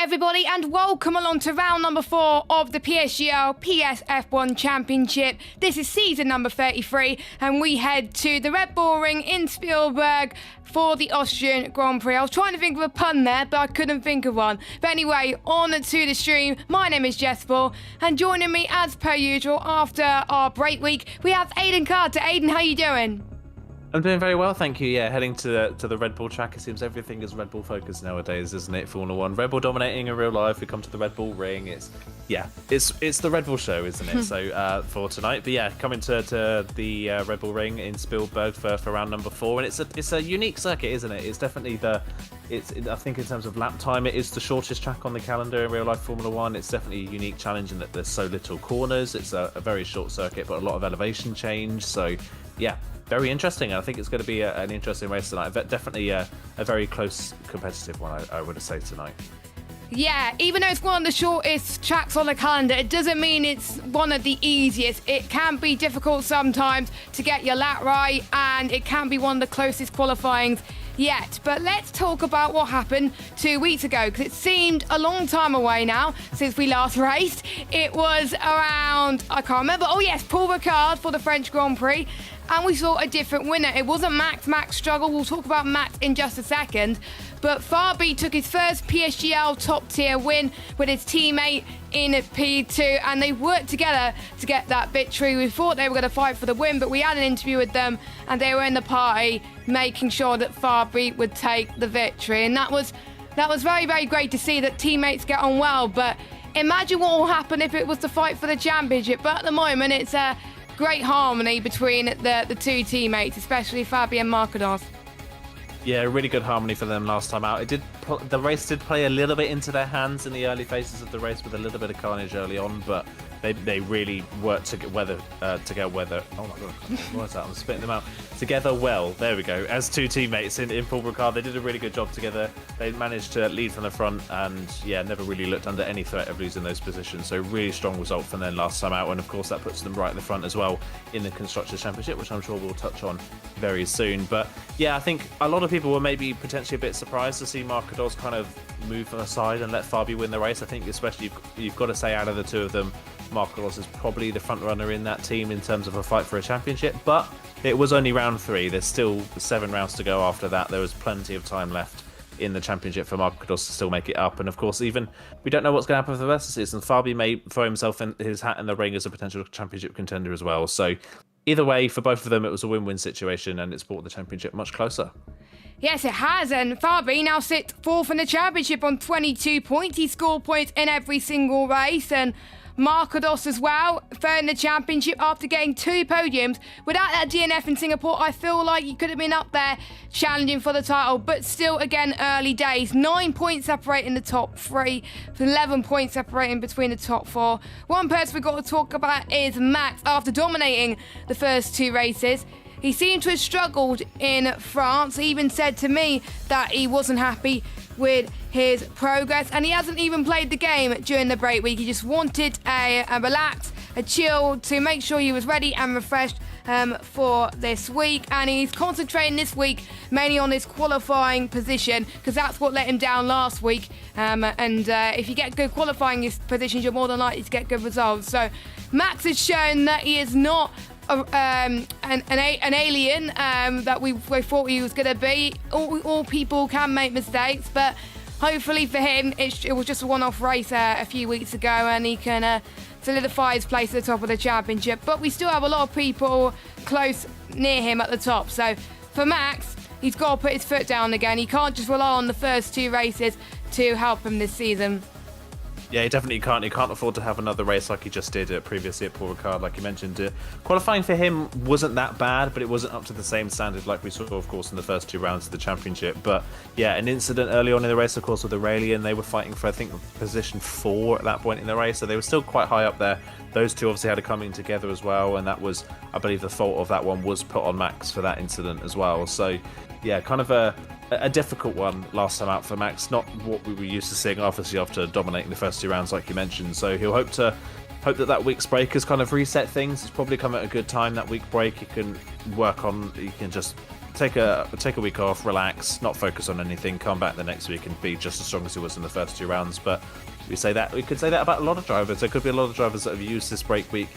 everybody, and welcome along to round number 4 of the PSGL PSF1 Championship. This is season number 33, and we head to the Red Bull Ring in Spielberg for the Austrian Grand Prix. I was trying to think of a pun there, but I couldn't think of one. But anyway, on to the stream. My name is Jessica, and joining me as per usual after our break week, we have Aidan Carter. Aidan, how you doing? I'm doing very well, thank you. Yeah, heading to the Red Bull track. It seems everything is Red Bull focused nowadays, isn't it? Formula One, Red Bull dominating in real life. We come to the Red Bull Ring. It's the Red Bull show, isn't it? So for tonight, but yeah, coming to the Red Bull Ring in Spielberg for round number 4, and it's a unique circuit, isn't it? It's definitely I think in terms of lap time, it is the shortest track on the calendar in real life Formula One. It's definitely a unique challenge in that there's so little corners. It's a very short circuit, but a lot of elevation change. So yeah. Very interesting. I think it's going to be an interesting race tonight. Definitely a very close competitive one, I would say, tonight. Yeah, even though it's one of the shortest tracks on the calendar, it doesn't mean it's one of the easiest. It can be difficult sometimes to get your lap right, and it can be one of the closest qualifyings yet. But let's talk about what happened 2 weeks ago, because it seemed a long time away now since we last raced. It was around, I can't remember, Paul Ricard for the French Grand Prix, and we saw a different winner. It wasn't Max. Max struggled. We'll talk about Max in just a second. But Fabi took his first PSGL top-tier win with his teammate in P2, and they worked together to get that victory. We thought they were going to fight for the win, but we had an interview with them, and they were in the party making sure that Fabi would take the victory. And that was very, very great to see that teammates get on well. But imagine what will happen if it was to fight for the championship. But at the moment, it's a great harmony between the two teammates, especially Fabi and Marcados. Yeah, really good harmony for them last time out. The race did play a little bit into their hands in the early phases of the race with a little bit of carnage early on, but they really worked together. Oh my god, what's that? I'm spitting them out. Together well. There we go. As two teammates in Paul Ricard, they did a really good job together. They managed to lead from the front, and never really looked under any threat of losing those positions. So really strong result from them last time out, and of course that puts them right in the front as well in the Constructors' Championship, which I'm sure we'll touch on very soon. But yeah, I think a lot of people were maybe potentially a bit surprised to see Marcados kind of move aside and let Fabi win the race. I think especially you've got to say out of the two of them, Marcados is probably the front runner in that team in terms of a fight for a championship, but it was only round 3. There's still 7 rounds to go after that. There was plenty of time left in the championship for Marcados to still make it up, and of course even we don't know what's going to happen for the rest of the season. Fabi may throw himself in his hat in the ring as a potential championship contender as well. So either way, for both of them, it was a win-win situation, and it's brought the championship much closer. Yes, it has, and Fabi now sits 4th in the championship on 22 points. He scored points in every single race, and Marcados as well, 3rd in the championship after getting 2 podiums. Without that DNF in Singapore, I feel like he could have been up there challenging for the title, but still, again, early days. 9 points separating the top 3, 11 points separating between the top 4. One person we've got to talk about is Max. After dominating the first 2 races, he seemed to have struggled in France. He even said to me that he wasn't happy with his progress, and he hasn't even played the game during the break week. He just wanted a relax, a chill to make sure he was ready and refreshed for this week, and he's concentrating this week mainly on his qualifying position, because that's what let him down last week, and if you get good qualifying positions, you're more than likely to get good results. So Max has shown that he is not an alien that we thought he was going to be. All people can make mistakes, but hopefully for him it was just a one-off race a few weeks ago, and he can solidify his place at the top of the championship. But we still have a lot of people close near him at the top, so for Max, he's got to put his foot down again. He can't just rely on the first 2 races to help him this season. Yeah, he definitely can't. He can't afford to have another race like he just did previously at Paul Ricard, like you mentioned. Qualifying for him wasn't that bad, but it wasn't up to the same standard like we saw, of course, in the first 2 rounds of the championship. But yeah, an incident early on in the race, of course, with Aurelian. They were fighting for, I think, position 4 at that point in the race, so they were still quite high up there. Those two obviously had a coming together as well, and that was, I believe, the fault of that one was put on Max for that incident as well. So yeah, kind of a difficult one last time out for Max. Not what we were used to seeing, obviously, after dominating the first 2 rounds, like you mentioned. So he'll hope that week's break has kind of reset things. It's probably come at a good time, that week break. He can work on, he can just take a week off, relax, not focus on anything, come back the next week and be just as strong as he was in the first 2 rounds. But we could say that about a lot of drivers. There could be a lot of drivers that have used this break week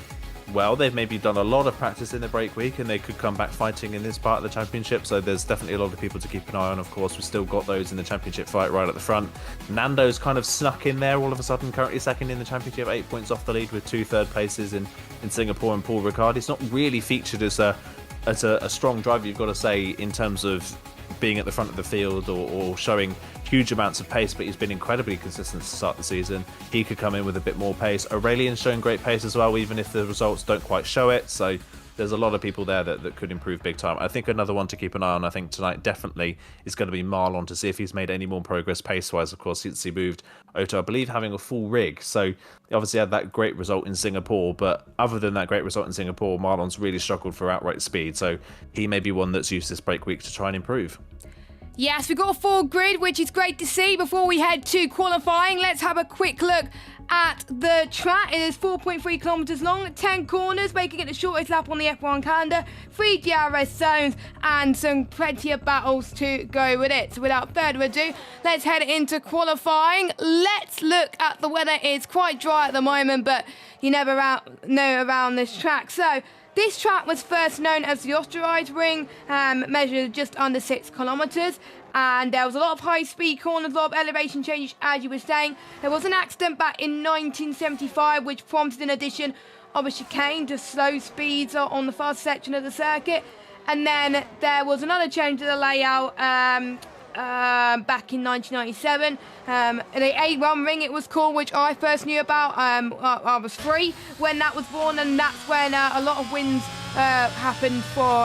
well. They've maybe done a lot of practice in the break week and they could come back fighting in this part of the championship. So there's definitely a lot of people to keep an eye on. Of course, we've still got those in the championship fight right at the front. Nando's kind of snuck in there all of a sudden, currently second in the championship, 8 points off the lead with 2 third places in Singapore and Paul Ricard. He's not really featured as a strong driver, you've got to say, in terms of being at the front of the field or showing huge amounts of pace, but he's been incredibly consistent to start the season. He could come in with a bit more pace. Aurelian's showing great pace as well, even if the results don't quite show it. So there's a lot of people there that could improve big time. I think another one to keep an eye on, I think tonight definitely, is going to be Marlon, to see if he's made any more progress pace-wise, of course, since he moved over, I believe, having a full rig. So he obviously had that great result in Singapore, but other than that great result in Singapore, Marlon's really struggled for outright speed. So he may be one that's used this break week to try and improve. Yes, we've got a full grid, which is great to see. Before we head to qualifying, let's have a quick look at the track. It is 4.3 kilometres long, 10 corners, making it the shortest lap on the F1 calendar, 3 DRS zones, and plenty of battles to go with it. So without further ado, let's head into qualifying. Let's look at the weather. It's quite dry at the moment, but you never know around this track. So this track was first known as the Austria Ring, measured just under 6 kilometres, and there was a lot of high-speed corners, a lot of elevation changes, as you were saying. There was an accident back in 1975, which prompted an addition of a chicane to slow speeds on the fast section of the circuit, and then there was another change to the layout back in 1997. The A1 ring, it was called, which I first knew about. I was 3 when that was born, and that's when a lot of wins happened for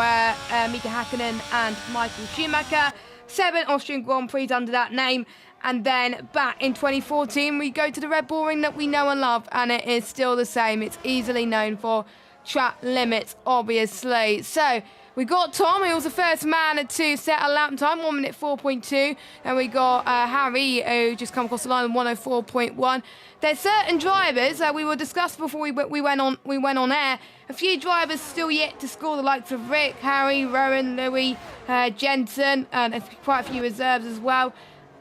Mika Hakkinen and Michael Schumacher. 7 Austrian Grand Prix under that name. And then back in 2014, we go to the Red Bull ring that we know and love, and it is still the same. It's easily known for track limits, obviously. So we got Tom, who was the first man to set a lap time, 1 minute 4.2. And we got Harry, who just come across the line, 104.1. There's certain drivers we will discuss before we went on air. A few drivers still yet to score, the likes of Rick, Harry, Rowan, Louis, Jensen, and quite a few reserves as well.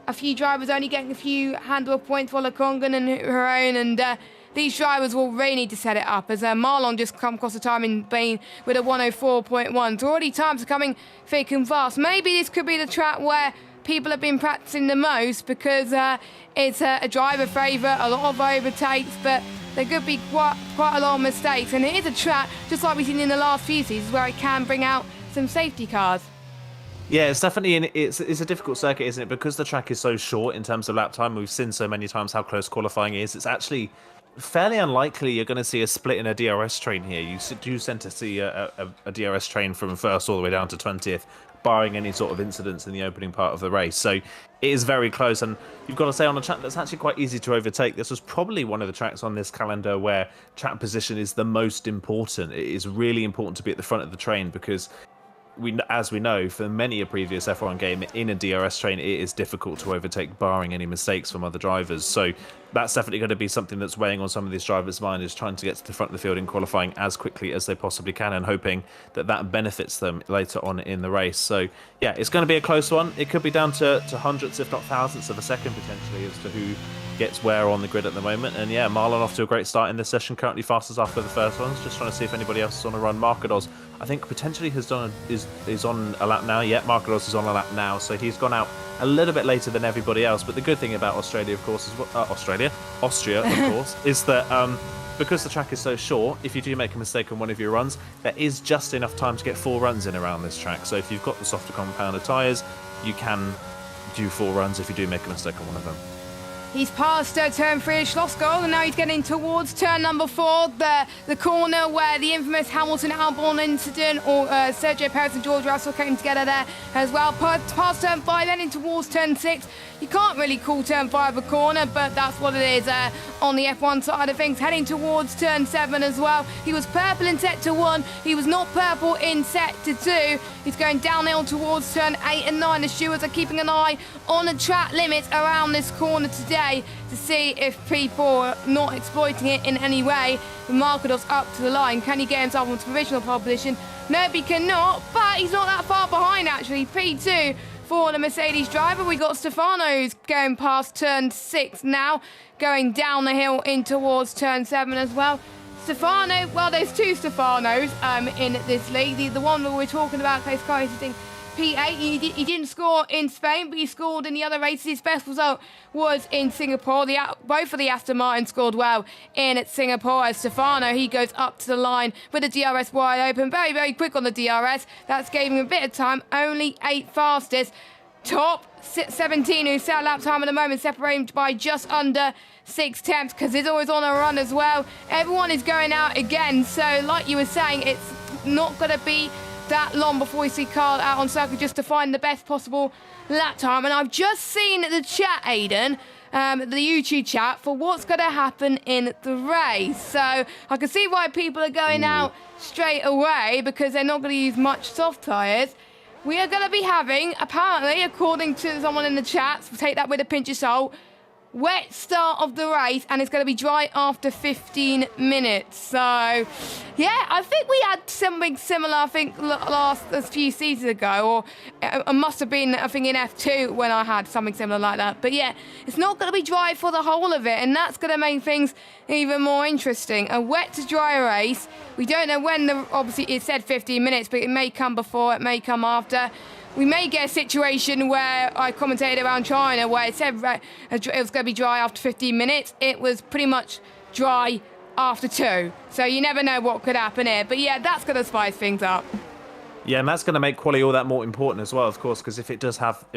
A few drivers only getting a few handle of points, Walla Congan and her own, and these drivers will really need to set it up, as Marlon just come across the time in Spain with a 104.1. So already times are coming thick and fast. Maybe this could be the track where people have been practicing the most, because it's a driver favourite, a lot of overtakes, but there could be quite a lot of mistakes. And it is a track, just like we've seen in the last few seasons, where it can bring out some safety cars. Yeah, it's definitely it's a difficult circuit, isn't it? Because the track is so short in terms of lap time. We've seen so many times how close qualifying is. It's actually fairly unlikely you're going to see a split in a DRS train here. You do tend to see a DRS train from first all the way down to 20th, barring any sort of incidents in the opening part of the race. So it is very close, and you've got to say, on a track that's actually quite easy to overtake, this was probably one of the tracks on this calendar where track position is the most important. It is really important to be at the front of the train, because as we know, for many a previous F1 game, in a DRS train, it is difficult to overtake, barring any mistakes from other drivers. So that's definitely going to be something that's weighing on some of these drivers' mind, is trying to get to the front of the field in qualifying as quickly as they possibly can, and hoping that that benefits them later on in the race. So yeah, it's going to be a close one. It could be down to hundredths, if not thousandths of a second, potentially, as to who gets where on the grid at the moment. And yeah, Marlon off to a great start in this session, currently fastest after the first ones. Just trying to see if anybody else is on a run. Markados, I think, potentially is on a lap now. Yeah, Markados is on a lap now, so he's gone out a little bit later than everybody else. But the good thing about Australia, of course, is Austria, of course, is that because the track is so short, if you do make a mistake on one of your runs, there is just enough time to get 4 runs in around this track. So if you've got the softer compound of tyres, you can do 4 runs if you do make a mistake on one of them. He's past turn 3 of Schlossgold, and now he's getting towards turn number 4, the corner where the infamous Hamilton-Albon incident, or Sergio Perez and George Russell came together there as well. Past turn 5, then in towards turn 6. You can't really call turn 5 a corner, but that's what it is on the F1 side of things. Heading towards turn 7 as well. He was purple in sector 1. He was not purple in sector 2. He's going downhill towards turn 8 and 9. The stewards are keeping an eye on the track limits around this corner today to see if people are not exploiting it in any way. Markados up to the line. Can he get himself onto provisional pole position? Nope, he cannot, but he's not that far behind, actually. P2 for the Mercedes driver. We got Stefano's going past turn 6 now, going down the hill in towards turn 7 as well. Stefano, well, there's two Stefanos in this league. The one that we're talking about, close car racing, P8. He didn't score in Spain, but he scored in the other races. His best result was in Singapore. Both of the Aston Martin scored well in Singapore. As Stefano, he goes up to the line with the DRS wide open. Very, very quick on the DRS. That's gave him a bit of time. Only 8th fastest. Top 17 who set lap time at the moment, separated by just under 6/10 because he's always on a run as well. Everyone is going out again, so like you were saying, it's not going to be that long before we see Carl out on circuit just to find the best possible lap time. And I've just seen the chat, Aiden, the YouTube chat, for what's going to happen in the race. So I can see why people are going out straight away, because they're not going to use much soft tyres. We are going to be having, apparently, according to someone in the chat, so take that with a pinch of salt, wet start of the race, and it's going to be dry after 15 minutes. So, yeah, I think we had something similar, I think, a few seasons ago, or it must have been, I think, in F2 when I had something similar like that. But, yeah, it's not going to be dry for the whole of it, and that's going to make things even more interesting. A wet to dry race. We don't know when, obviously, it said 15 minutes, but it may come before, it may come after. We may get a situation where I commentated around China where it said it was going to be dry after 15 minutes. It was pretty much dry after 2. So you never know what could happen here. But yeah, that's going to spice things up. Yeah, and that's going to make quali all that more important as well, of course, because if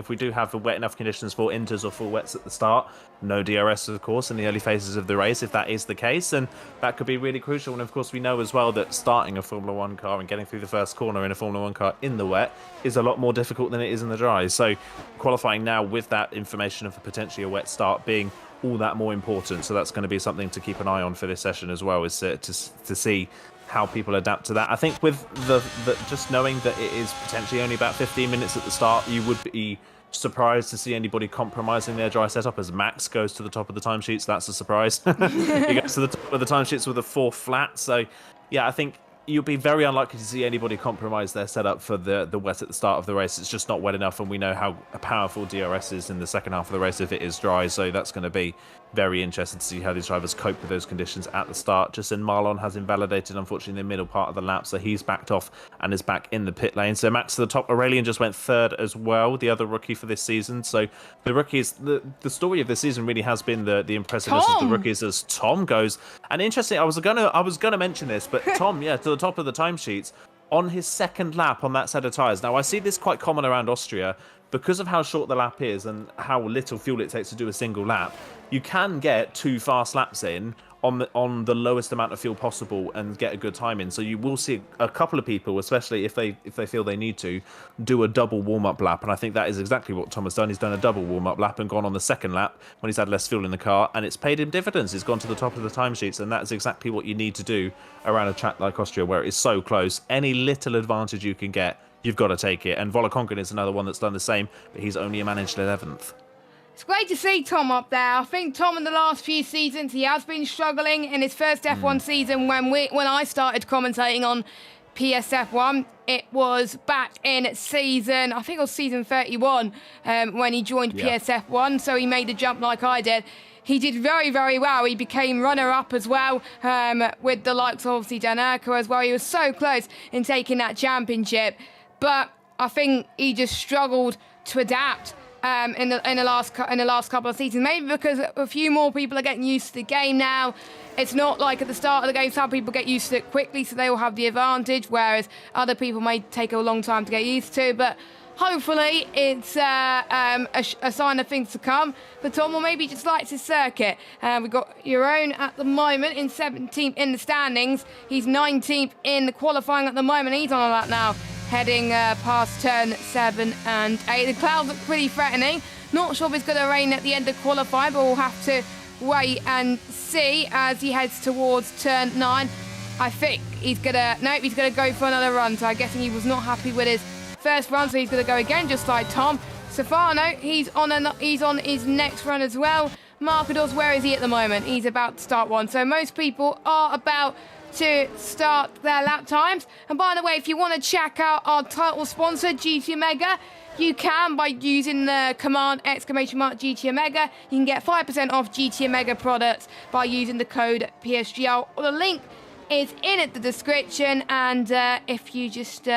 we do have the wet enough conditions for inters or full wets at the start, no DRS, of course, in the early phases of the race, if that is the case, then that could be really crucial. And of course, we know as well that starting a Formula 1 car and getting through the first corner in a Formula 1 car in the wet is a lot more difficult than it is in the dry. So qualifying now with that information of potentially a wet start being all that more important. So that's going to be something to keep an eye on for this session as well, is to see how people adapt to that. I think with the just knowing that it is potentially only about 15 minutes at the start, you would be surprised to see anybody compromising their dry setup, as Max goes to the top of the timesheets. That's a surprise. He goes to the top of the timesheets with a 4 flat. So yeah, I think you'll be very unlikely to see anybody compromise their setup for the wet at the start of the race. It's just not wet enough, and we know how powerful DRS is in the second half of the race if it is dry. So that's going to be very interesting to see how these drivers cope with those conditions at the start. Justin Marlon has invalidated, unfortunately, in the middle part of the lap, so he's backed off and is back in the pit lane. So Max to the top. Aurelian just went 3rd as well, the other rookie for this season. So the rookies, the story of this season really has been the impressiveness of the rookies as Tom goes. And interesting, I was gonna mention this, but Tom, yeah, to the top of the timesheets on his 2nd lap on that set of tyres. Now I see this quite common around Austria because of how short the lap is and how little fuel it takes to do a single lap. You can get 2 fast laps in on the lowest amount of fuel possible and get a good time in. So you will see a couple of people, especially if they feel they need to, do a double warm-up lap. And I think that is exactly what Tom has done. He's done a double warm-up lap and gone on the 2nd lap when he's had less fuel in the car, and it's paid him dividends. He's gone to the top of the timesheets, and that's exactly what you need to do around a track like Austria, where it is so close. Any little advantage you can get, you've got to take it. And Volakonkin is another one that's done the same, but he's only managed 11th. It's great to see Tom up there. I think Tom in the last few seasons, he has been struggling. In his first F1 season, when I started commentating on PSF1, it was back in season, I think it was season 31, when he joined PSF1, so he made a jump like I did. He did very, very well. He became runner-up as well, with the likes of obviously Dan Urquhart as well. He was so close in taking that championship, but I think he just struggled to adapt in the last couple of seasons. Maybe because a few more people are getting used to the game now. It's not like at the start of the game, some people get used to it quickly, so they will have the advantage, whereas other people may take a long time to get used to. But hopefully it's a sign of things to come for Tom, or maybe just likes his circuit. We've got Jeroen at the moment in 17th in the standings. He's 19th in the qualifying at the moment. He's on a lap now, heading past turn 7 and 8. The clouds look pretty threatening. Not sure if it's going to rain at the end of qualifying, but we'll have to wait and see as he heads towards turn 9. I think he's going to go for another run. So I'm guessing he was not happy with his first run, so he's going to go again, just like Tom. Stefano, he's on his next run as well. Marcadors, where is he at the moment? He's about to start one. So most people are about to start their lap times. And by the way, if you want to check out our title sponsor, GT Omega, you can by using the command !GT Omega. You can get 5% off GT Omega products by using the code PSGL. The link is in the description, and if you just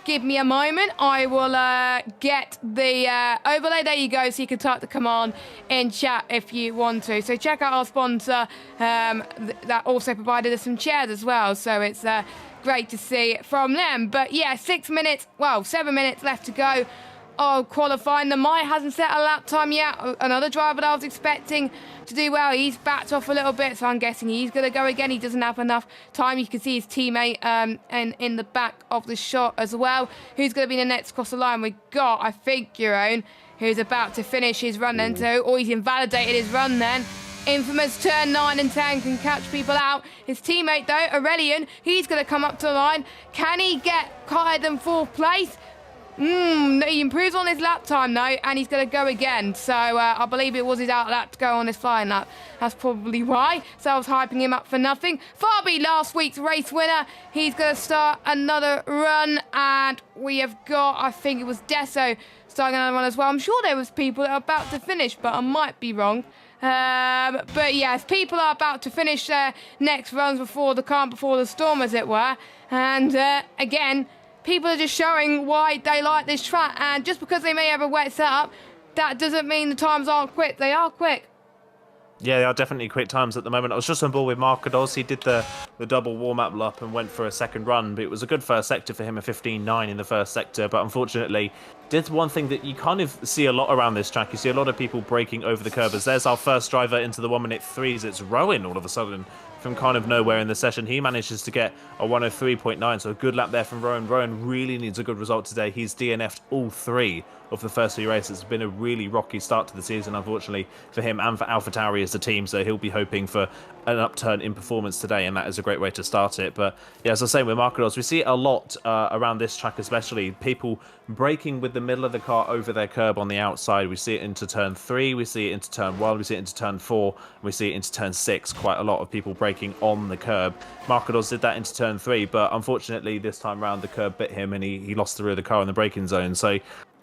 give me a moment, I will get the overlay. There you go, so you can type the command in chat if you want to. So check out our sponsor that also provided us some chairs as well, so it's great to see from them. But yeah, 7 minutes left to go of qualifying. The Mai hasn't set a lap time yet. Another driver that I was expecting to do well, he's backed off a little bit, so I'm guessing he's going to go again. He doesn't have enough time. You can see his teammate in the back of the shot as well. Who's going to be the next across the line? We've got, I think, Jeroen, who's about to finish his run then too, or he's invalidated his run then. Infamous turn 9 and 10 can catch people out. His teammate though, Aurelian, he's going to come up to the line. Can he get higher than 4th place? He improves on his lap time though, and he's going to go again. So I believe it was his out lap to go on his flying lap. That's probably why. So I was hyping him up for nothing. Fabi, last week's race winner, he's going to start another run, and we have got, I think it was Deso starting another run as well. I'm sure there was people that are about to finish, but I might be wrong. But yes, people are about to finish their next runs before the calm, before the storm, as it were. And again, people are just showing why they like this track, and just because they may have a wet setup, that doesn't mean the times aren't quick. They are quick. Yeah, they are definitely quick times at the moment. I was just on board with Marcadors. He did the double warm-up lap and went for a second run, but it was a good first sector for him, a 15.9 in the first sector, but unfortunately did one thing that you kind of see a lot around this track. You see a lot of people braking over the curb. As there's our first driver into the 1 minute 3s. It's Rowan all of a sudden from kind of nowhere in the session. He manages to get a 103.9, so a good lap there from Rowan. Rowan really needs a good result today. He's DNF'd all 3 of the first 3 races. It's been a really rocky start to the season, unfortunately, for him and for AlphaTauri as a team, so he'll be hoping for an upturn in performance today, and that is a great way to start it. But yeah, as I was saying with Marcadors, we see it a lot around this track, especially people braking with the middle of the car over their curb on the outside. We see it into turn 3, we see it into turn 1, we see it into turn 4, and we see it into turn 6. Quite a lot of people braking on the curb. Marcadors did that into turn 3, but unfortunately this time round the curb bit him and he lost the rear of the car in the braking zone. So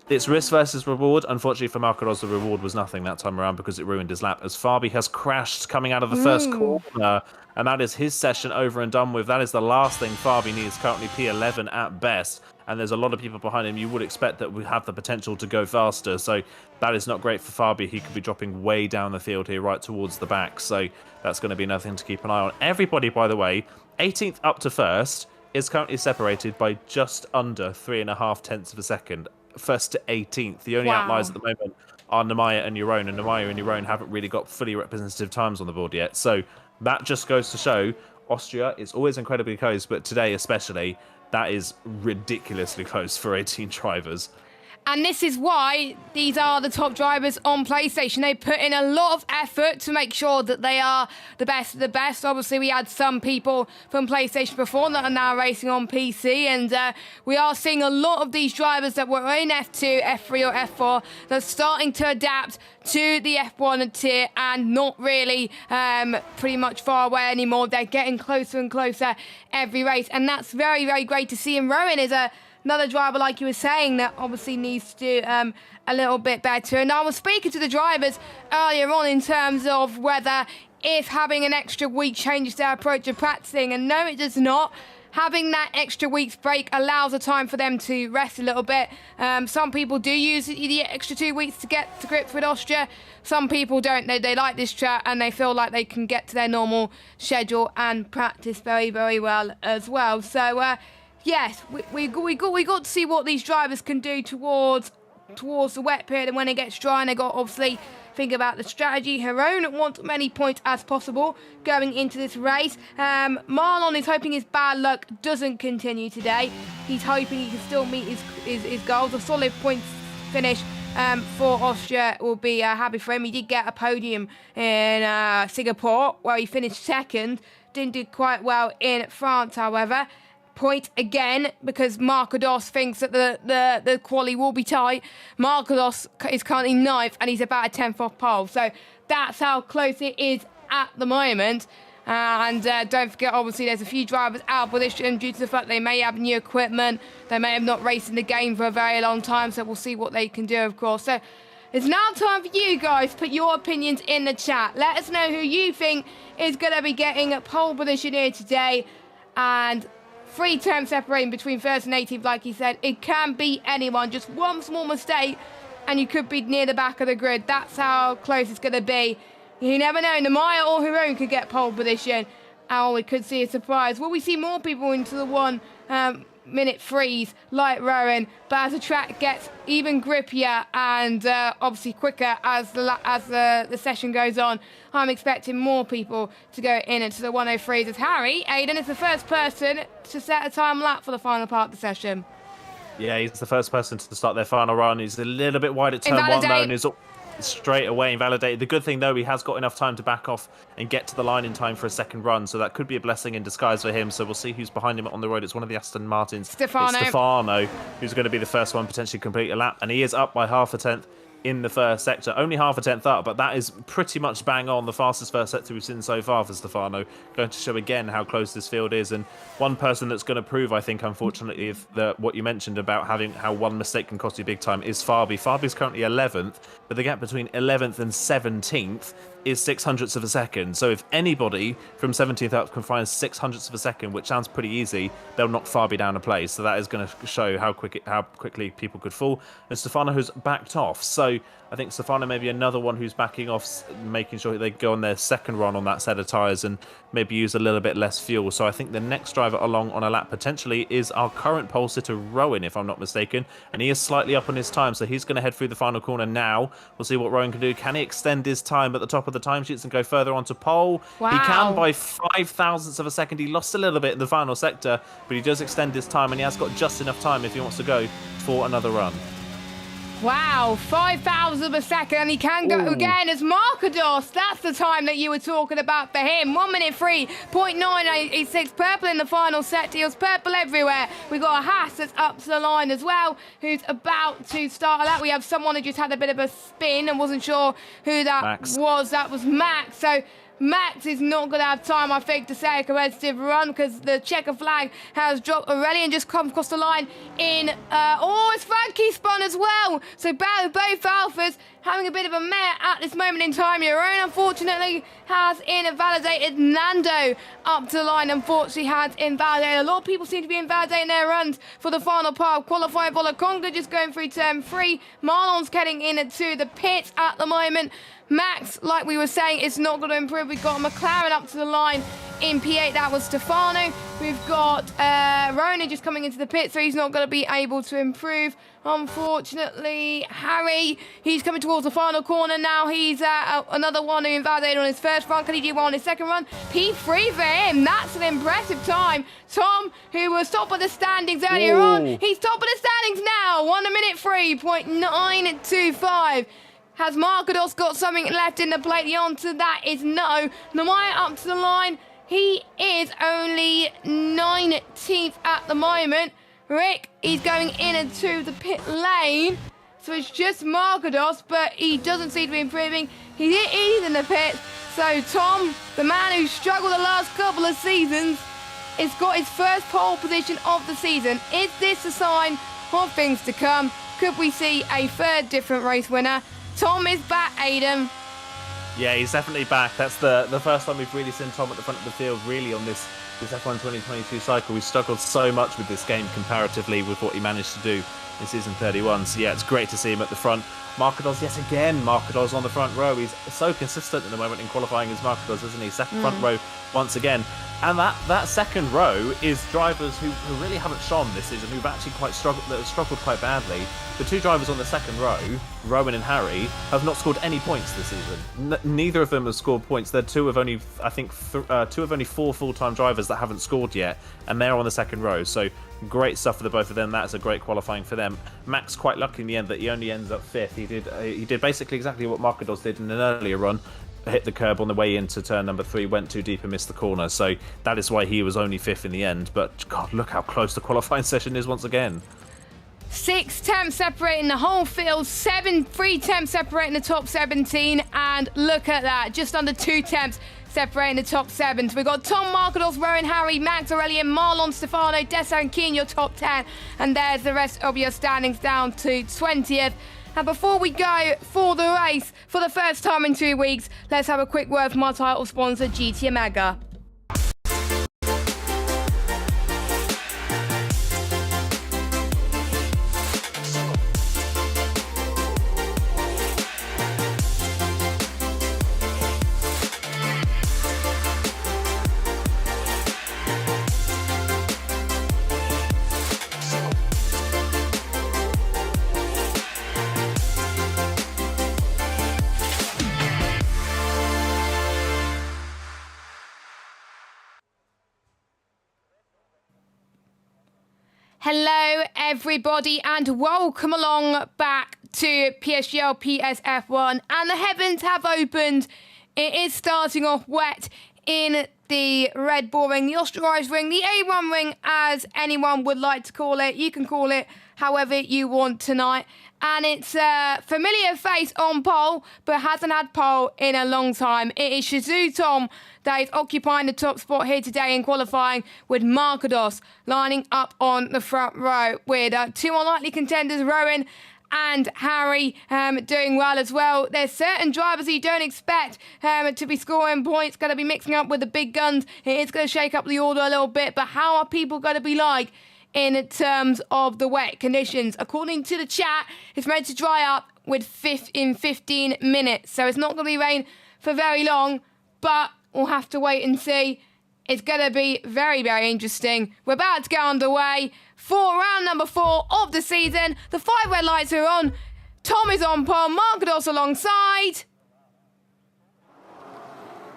it's risk versus reward. Unfortunately for Marcadors, the reward was nothing that time around because it ruined his lap, as Fabi has crashed coming out of the first corner, and that is his session over and done with. That is the last thing Fabi needs, currently P11 at best, and there's a lot of people behind him. You would expect that we have the potential to go faster, so that is not great for Fabi. He could be dropping way down the field here, right towards the back, so that's going to be nothing to keep an eye on. Everybody, by the way, 18th up to 1st, is currently separated by just under 3.5 tenths of a second. 1st to 18th. The only outliers at the moment are Nemanja and Jeroen, and Nemanja and Jeroen haven't really got fully representative times on the board yet. So that just goes to show Austria is always incredibly close, but today especially, that is ridiculously close for 18 drivers. And this is why these are the top drivers on PlayStation. They put in a lot of effort to make sure that they are the best of the best. Obviously, we had some people from PlayStation before that are now racing on PC. And we are seeing a lot of these drivers that were in F2, F3 or F4 that are starting to adapt to the F1 tier and not really pretty much far away anymore. They're getting closer and closer every race. And that's very, very great to see. And Rowan is another driver, like you were saying, that obviously needs to do a little bit better. And I was speaking to the drivers earlier on in terms of whether if having an extra week changes their approach of practicing, and no, it does not. Having that extra week's break allows a time for them to rest a little bit. Some people do use the extra 2 weeks to get to grips with Austria. Some people don't. They like this track and they feel like they can get to their normal schedule and practice very, very well as well. So, yes, we got to see what these drivers can do towards the wet period, and when it gets dry, and they got obviously think about the strategy. Jeroen wants as many points as possible going into this race. Marlon is hoping his bad luck doesn't continue today. He's hoping he can still meet his goals. A solid points finish for Austria will be happy for him. He did get a podium in Singapore, where he finished second. Didn't do quite well in France, however. point again because Markados thinks that the quali will be tight. Markados is currently 9th and he's about a 10th off pole. So that's how close it is at the moment. And don't forget, obviously, there's a few drivers out of position due to the fact they may have new equipment. They may have not raced in the game for a very long time, so we'll see what they can do, of course. So it's now time for you guys to put your opinions in the chat. Let us know who you think is going to be getting a pole position here today. And 3 terms separating between 1st and 18th, like he said. It can be anyone. Just one small mistake, and you could be near the back of the grid. That's how close it's going to be. You never know, Namaya or Haroon could get pole position. Or we could see a surprise. Will we see more people into the 1 minute freeze like Rowan? But as the track gets even grippier and obviously quicker as the session goes on, I'm expecting more people to go in into the 103s. As Harry, Aiden is the first person to set a time lap for the final part of the session. Yeah, he's the first person to start their final run. He's a little bit wide at turn 1 though, and is straight away invalidated. The good thing though, he has got enough time to back off and get to the line in time for a second run, so that could be a blessing in disguise for him. So we'll see who's behind him on the road. It's one of the Aston Martins. Stefano, who's going to be the first one potentially complete a lap, and he is up by half a tenth in the first sector. Only half a tenth up, but that is pretty much bang on the fastest first sector we've seen so far for Stefano. Going to show again how close this field is, and one person that's going to prove, I think, unfortunately, if what you mentioned about having how one mistake can cost you big time is Fabi. Fabi's currently 11th, but the gap between 11th and 17th is 600ths of a second. So if anybody from 17th up can find 600ths of a second, which sounds pretty easy, they'll knock Fabi down a place. So that is going to show how quickly people could fall. And Stefano has backed off. So I think Stefano may be another one who's backing off, making sure they go on their second run on that set of tyres and maybe use a little bit less fuel. So I think the next driver along on a lap potentially is our current pole sitter, Rowan, if I'm not mistaken. And he is slightly up on his time, so he's going to head through the final corner now. We'll see what Rowan can do. Can he extend his time at the top of the timesheets and go further onto pole? Wow. He can by 5,000ths of a second. He lost a little bit in the final sector, but he does extend his time, and he has got just enough time if he wants to go for another run. Wow, 5,000 of a second, and he can go again as Markados. That's the time that you were talking about for him. 1 minute 3.986, purple in the final set. He was purple everywhere. We got a Haas that's up to the line as well, who's about to start that. We have someone who just had a bit of a spin and wasn't sure who that was. That was Max. So Max is not going to have time, I think, to say a competitive run because the checker flag has dropped already and just come across the line in... it's Frankie spun as well. So both Alphas having a bit of a mare at this moment in time. Your own, unfortunately, has invalidated. Nando up to the line, unfortunately, has invalidated. A lot of people seem to be invalidating their runs for the final part of qualifying. Conga just going through turn 3. Marlon's getting into the pits at the moment. Max, like we were saying, is not going to improve. We've got McLaren up to the line in P8. That was Stefano. We've got Rona just coming into the pit, so he's not going to be able to improve. Unfortunately, Harry, he's coming towards the final corner now. He's another one who invalidated on his first run. Can he do well on his second run? P3 for him. That's an impressive time. Tom, who was top of the standings earlier on, he's top of the standings now. 1 minute 3.925. Has Markados got something left in the plate? The answer to that is no. Namaya up to the line. He is only 19th at the moment. Rick, he's going in into the pit lane. So it's just Markados, but he doesn't seem to be improving. He's in the pit. So Tom, the man who struggled the last couple of seasons, has got his first pole position of the season. Is this a sign of things to come? Could we see a third different race winner? Tom is back, Aiden. Yeah, he's definitely back. That's the first time we've really seen Tom at the front of the field, really, on this F1 2022 cycle. We've struggled so much with this game comparatively with what he managed to do in season 31. So yeah, it's great to see him at the front. Markados yet again. Markados on the front row. He's so consistent at the moment in qualifying as Markados, isn't he? Second front row once again. And that second row is drivers who really haven't shone this season, who've actually struggled quite badly. The two drivers on the second row, Rowan and Harry, have not scored any points this season. Neither of them have scored points. They're two of only 4 full-time drivers that haven't scored yet, and they're on the second row. So great stuff for the both of them. That's a great qualifying for them. Max quite lucky in the end that he only ends up 5th. He did basically exactly what Markados did in an earlier run. hit the curb on the way into turn number 3, went too deep and missed the corner. So that is why he was only 5th in the end. But God, look how close the qualifying session is once again. 6 temps separating the whole field, 3 temps separating the top 17, and look at that, just under 2 temps separating the top 7. So we've got Tom, Markados, Rowan, Harry, Max, Aurelian, Marlon, Stefano, Dessa and Keen, your top 10, and there's the rest of your standings down to 20th. And before we go for the race, for the first time in 2 weeks, let's have a quick word from our title sponsor, GT Omega. Hello everybody and welcome along back to PSGL PSF1, and the heavens have opened. It is starting off wet in the Red Bull Ring, the Austria Ring, the A1 Ring, as anyone would like to call it. You can call it however you want tonight. And it's a familiar face on pole, but hasn't had pole in a long time. It is Shizou Tom that is occupying the top spot here today in qualifying, with Markados lining up on the front row, with 2 unlikely contenders, Rowan and Harry, doing well as well. There's certain drivers you don't expect to be scoring points, going to be mixing up with the big guns. It is going to shake up the order a little bit, but how are people going to be like in terms of the wet conditions? According to the chat, it's meant to dry up in 15 minutes. So it's not going to be rain for very long, but we'll have to wait and see. It's going to be very, very interesting. We're about to get underway for round number 4 of the season. The 5 red lights are on. Tom is on pole, Markados alongside.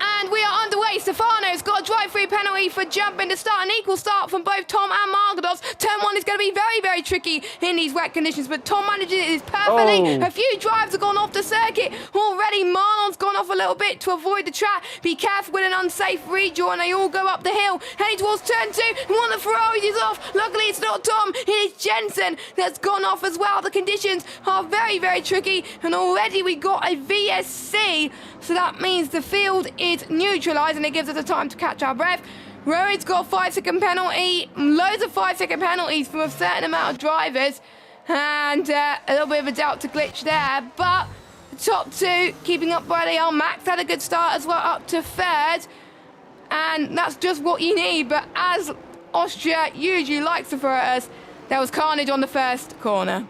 And we are underway. Stefano's got a drive-through penalty for jumping to start. An equal start from both Tom and Markados. Turn 1 is going to be very, very tricky in these wet conditions, but Tom manages it perfectly. A few drives have gone off the circuit already. Marlon's gone off a little bit to avoid the trap. Be careful with an unsafe redraw, and they all go up the hill. Heading towards turn 2. One of the Ferraris is off. Luckily, it's not Tom. It is Jensen that's gone off as well. The conditions are very, very tricky, and already we got a VSC. So that means the field is neutralised and it gives us the time to catch our breath. Rowan's got a 5-second penalty, loads of 5-second penalties from a certain amount of drivers, and a little bit of a doubt to glitch there. But the top 2 keeping up where they are. Max had a good start as well, up to 3rd, and that's just what you need. But as Austria usually likes to throw at us, there was carnage on the first corner.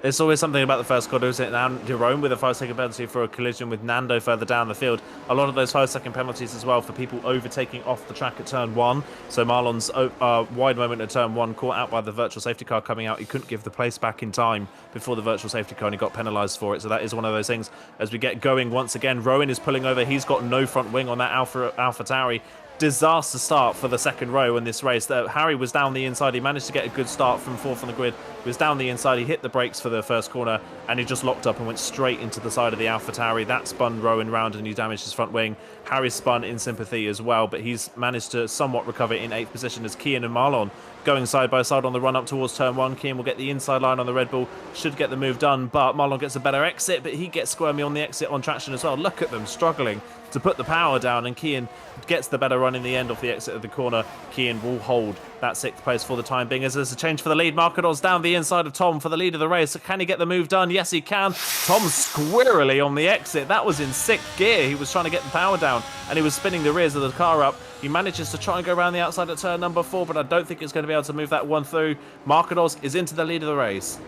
It's always something about the first corner, isn't it? Now, Jerome with a 5-second penalty for a collision with Nando further down the field. A lot of those 5-second penalties as well for people overtaking off the track at turn 1. So Marlon's wide moment at turn 1, caught out by the virtual safety car coming out. He couldn't give the place back in time before the virtual safety car, and he got penalised for it. So that is one of those things. As we get going once again, Rowan is pulling over. He's got no front wing on that AlphaTauri. Disaster start for the second row in this race. Harry was down the inside. He managed to get a good start from 4th on the grid. He was down the inside. He hit the brakes for the first corner, and he just locked up and went straight into the side of the AlphaTauri. That spun Rowan round, and he damaged his front wing. Harry spun in sympathy as well, but he's managed to somewhat recover in 8th position as Kian and Marlon going side by side on the run up towards turn 1. Kian will get the inside line on the Red Bull, should get the move done, but Marlon gets a better exit, but he gets squirmy on the exit on traction as well. Look at them struggling to put the power down, and Kian gets the better run in the end off the exit of the corner. Kian will hold that 6th place for the time being, as there's a change for the lead. Markados down the inside of Tom for the lead of the race. Can he get the move done? Yes, he can. Tom squirrely on the exit. That was in 6th gear. He was trying to get the power down, and he was spinning the rears of the car up. He manages to try and go around the outside at turn number 4, but I don't think it's going to be able to move that one through. Markados is into the lead of the race.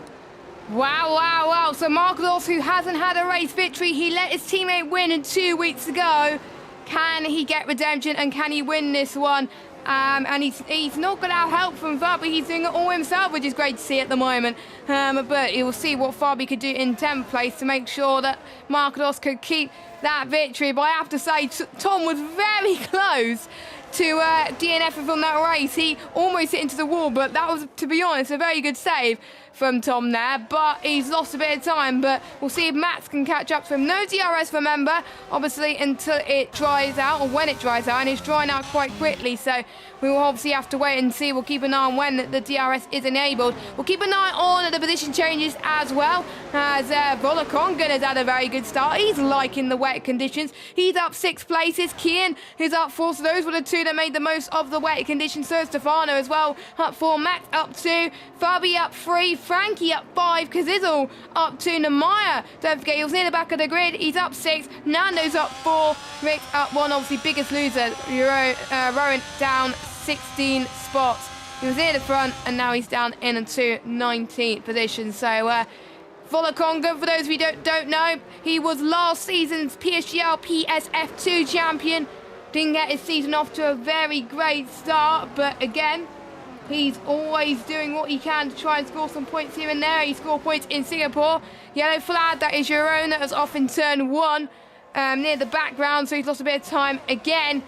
Wow, wow, wow. So Markados, who hasn't had a race victory, he let his teammate win 2 weeks ago. Can he get redemption, and can he win this one? And he's not going to have help from Fabi. He's doing it all himself, which is great to see at the moment. But you'll see what Fabi could do in 10th place to make sure that Markados could keep that victory. But I have to say, Tom was very close to DNF from that race. He almost hit into the wall, but that was, to be honest, a very good save from Tom there, but he's lost a bit of time. But we'll see if Max can catch up to him. No DRS, remember, obviously, until it dries out, or when it dries out, and it's drying out quite quickly. So we will obviously have to wait and see. We'll keep an eye on when the DRS is enabled. We'll keep an eye on the position changes as well, as Volokongan has had a very good start. He's liking the wet conditions. He's up 6 places. Kian is up 4, so those were the 2 that made the most of the wet conditions. So Stefano as well, up 4. Max up 2. Fabi up 3. Frankie up 5. Kazizel up 2. Namaya, don't forget, he was near the back of the grid. He's up 6. Nando's up 4. Rick up 1. Obviously, biggest loser. Rowan down 16 spots. He was near the front, and now he's down into 19th position. So, Volokongan, for those of you who don't know, he was last season's PSGL PSF2 champion. Didn't get his season off to a very great start, but again, he's always doing what he can to try and score some points here and there. He scored points in Singapore. Yellow flag, that is your own. That was off in turn 1 near the background, so he's lost a bit of time again.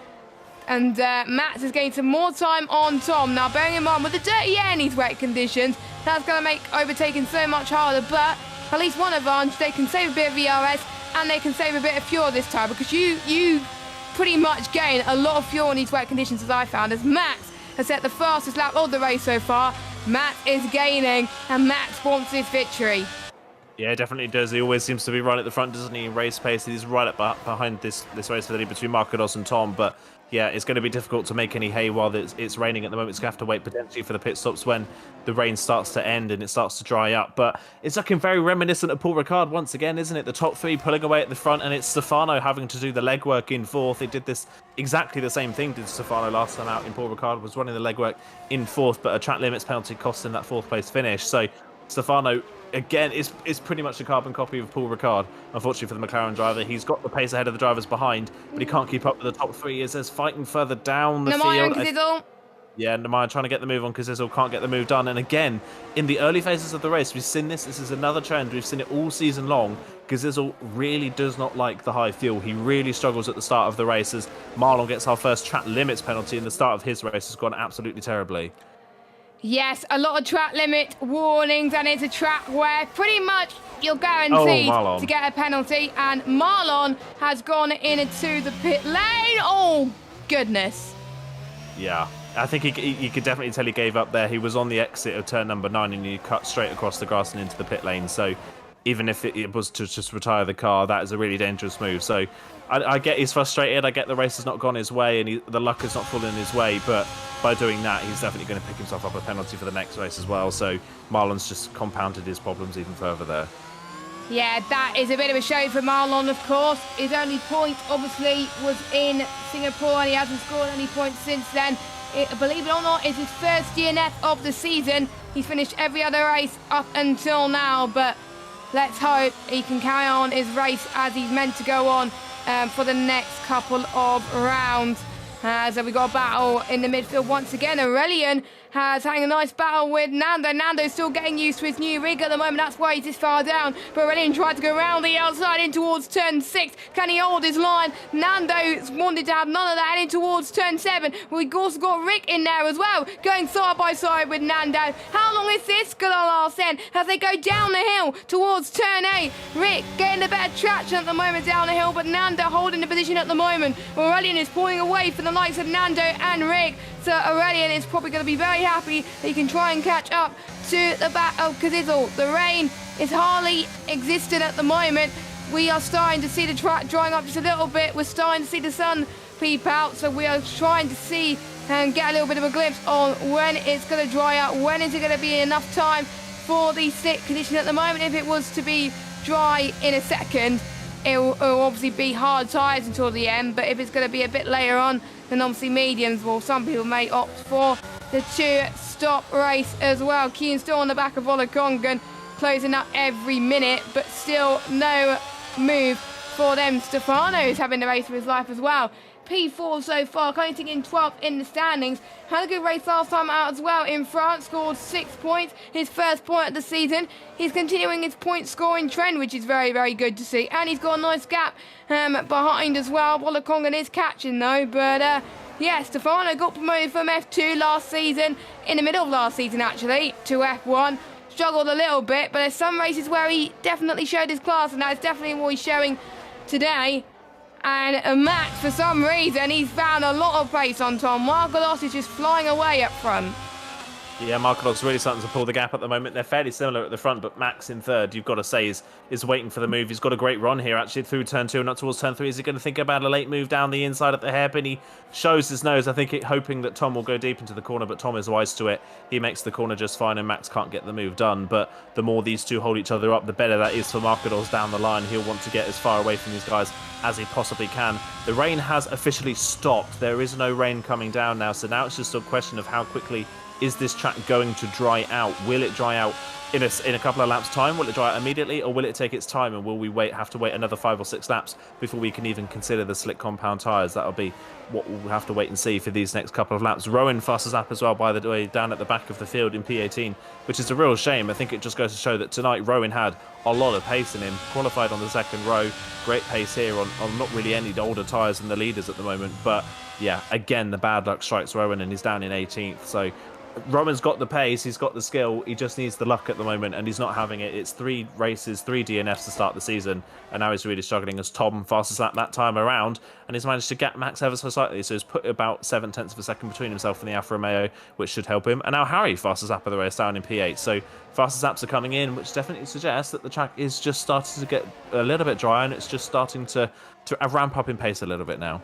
And Max is getting some more time on Tom. Now, bearing in mind, with the dirty air in these wet conditions, that's going to make overtaking so much harder. But at least one advantage, they can save a bit of VRS and they can save a bit of fuel this time, because you pretty much gain a lot of fuel in these wet conditions, as I found, as Max has set the fastest lap of the race so far. Max is gaining, and Max wants his victory. Yeah, definitely does. He always seems to be right at the front, doesn't he, in race pace? He's right up behind this race fidelity between Markados and Tom, but yeah, it's going to be difficult to make any hay while it's raining at the moment. It's going to have to wait potentially for the pit stops when the rain starts to end and it starts to dry up. But it's looking very reminiscent of Paul Ricard once again, isn't it? The top 3 pulling away at the front, and it's Stefano having to do the legwork in 4th. They did this exactly the same thing did Stefano last time out. In Paul Ricard was running the legwork in 4th, but a track limits penalty cost him that 4th place finish. So Stefano, again, is pretty much a carbon copy of Paul Ricard. Unfortunately for the McLaren driver, he's got the pace ahead of the drivers behind, but he can't keep up with the top 3 as there's fighting further down the field. Yeah, Namaya trying to get the move on because Zizzle can't get the move done. And again, in the early phases of the race, we've seen this. This is another trend. We've seen it all season long. Gazizzle really does not like the high fuel. He really struggles at the start of the race as Marlon gets our first track limits penalty, and the start of his race has gone absolutely terribly. Yes, a lot of track limit warnings, and it's a track where pretty much you're guaranteed to get a penalty, and Marlon has gone into the pit lane. Oh, goodness. Yeah, I think you could definitely tell he gave up there. He was on the exit of turn number 9 and he cut straight across the grass and into the pit lane. So even if it was to just retire the car, that is a really dangerous move. So I get he's frustrated. I get the race has not gone his way and the luck has not fallen his way. But by doing that, he's definitely going to pick himself up a penalty for the next race as well. So Marlon's just compounded his problems even further there. Yeah, that is a bit of a shame for Marlon, of course. His only point, obviously, was in Singapore, and he hasn't scored any points since then. Believe it or not, it's his first DNF of the season. He's finished every other race up until now, but let's hope he can carry on his race as he's meant to go on for the next couple of rounds. So we got a battle in the midfield once again. Aurelian has having a nice battle with Nando. Nando's still getting used to his new rig at the moment. That's why he's this far down. But Aurelian tried to go around the outside in towards turn 6. Can he hold his line? Nando's wanted to have none of that heading towards turn 7. We've also got Rick in there as well, going side by side with Nando. How long is this going to last then? As they go down the hill towards turn 8. Rick getting a better traction at the moment down the hill, but Nando holding the position at the moment. Aurelian is pulling away from the likes of Nando and Rick. So Aurelian is probably going to be very happy that he can try and catch up to the back of Kazizel. The rain is hardly existent at the moment. We are starting to see the track drying up just a little bit. We're starting to see the sun peep out, so we are trying to see and get a little bit of a glimpse on when it's going to dry out. When is it going to be enough time for the slick condition at the moment? If it was to be dry in a second, it'll obviously be hard tyres until the end, but if it's going to be a bit later on, then obviously mediums, well, some people may opt for the 2-stop race as well. Keane still on the back of Volokongan, closing up every minute, but still no move for them. Stefano's having the race of his life as well. P4 so far, currently in 12th in the standings. Had a good race last time out as well in France, scored 6 points, his first point of the season. He's continuing his point scoring trend, which is very, very good to see. And he's got a nice gap behind as well. Volokongan is catching though, but yeah, Stefano got promoted from F2 last season, in the middle of last season actually, to F1. struggled a little bit, but there's some races where he definitely showed his class, and that's definitely what he's showing today. And Max, for some reason, he's found a lot of pace on Tom. Margalos is just flying away up front. Yeah, Markalov's really starting to pull the gap at the moment. They're fairly similar at the front, but Max in third, you've got to say, is waiting for the move. He's got a great run here, actually, through turn 2 and up towards turn 3. Is he going to think about a late move down the inside at the hairpin? He shows his nose, I think, hoping that Tom will go deep into the corner, but Tom is wise to it. He makes the corner just fine, and Max can't get the move done. But the more these two hold each other up, the better that is for Markalos down the line. He'll want to get as far away from these guys as he possibly can. The rain has officially stopped. There is no rain coming down now, so now it's just a question of how quickly is this track going to dry out? Will it dry out in a couple of laps' time? Will it dry out immediately, or will it take its time, and will we have to wait another 5 or 6 laps before we can even consider the slick compound tyres? That'll be what we'll have to wait and see for these next couple of laps. Rowan fastest lap as well, by the way, down at the back of the field in P18, which is a real shame. I think it just goes to show that tonight Rowan had a lot of pace in him, qualified on the second row, great pace here on not really any older tyres than the leaders at the moment. But yeah, again, the bad luck strikes Rowan, and he's down in 18th. So Rowan's got the pace, he's got the skill, he just needs the luck at the moment, and he's not having it. It's 3 races, 3 DNFs to start the season, and now he's really struggling as Tom fastest lap that time around, and he's managed to gap Max ever so slightly, so he's put about 7/10 of a second between himself and the Alfa Romeo, which should help him. And now Harry, fastest lap of the race, down in P8, so fastest laps are coming in, which definitely suggests that the track is just starting to get a little bit dry, and it's just starting to ramp up in pace a little bit now.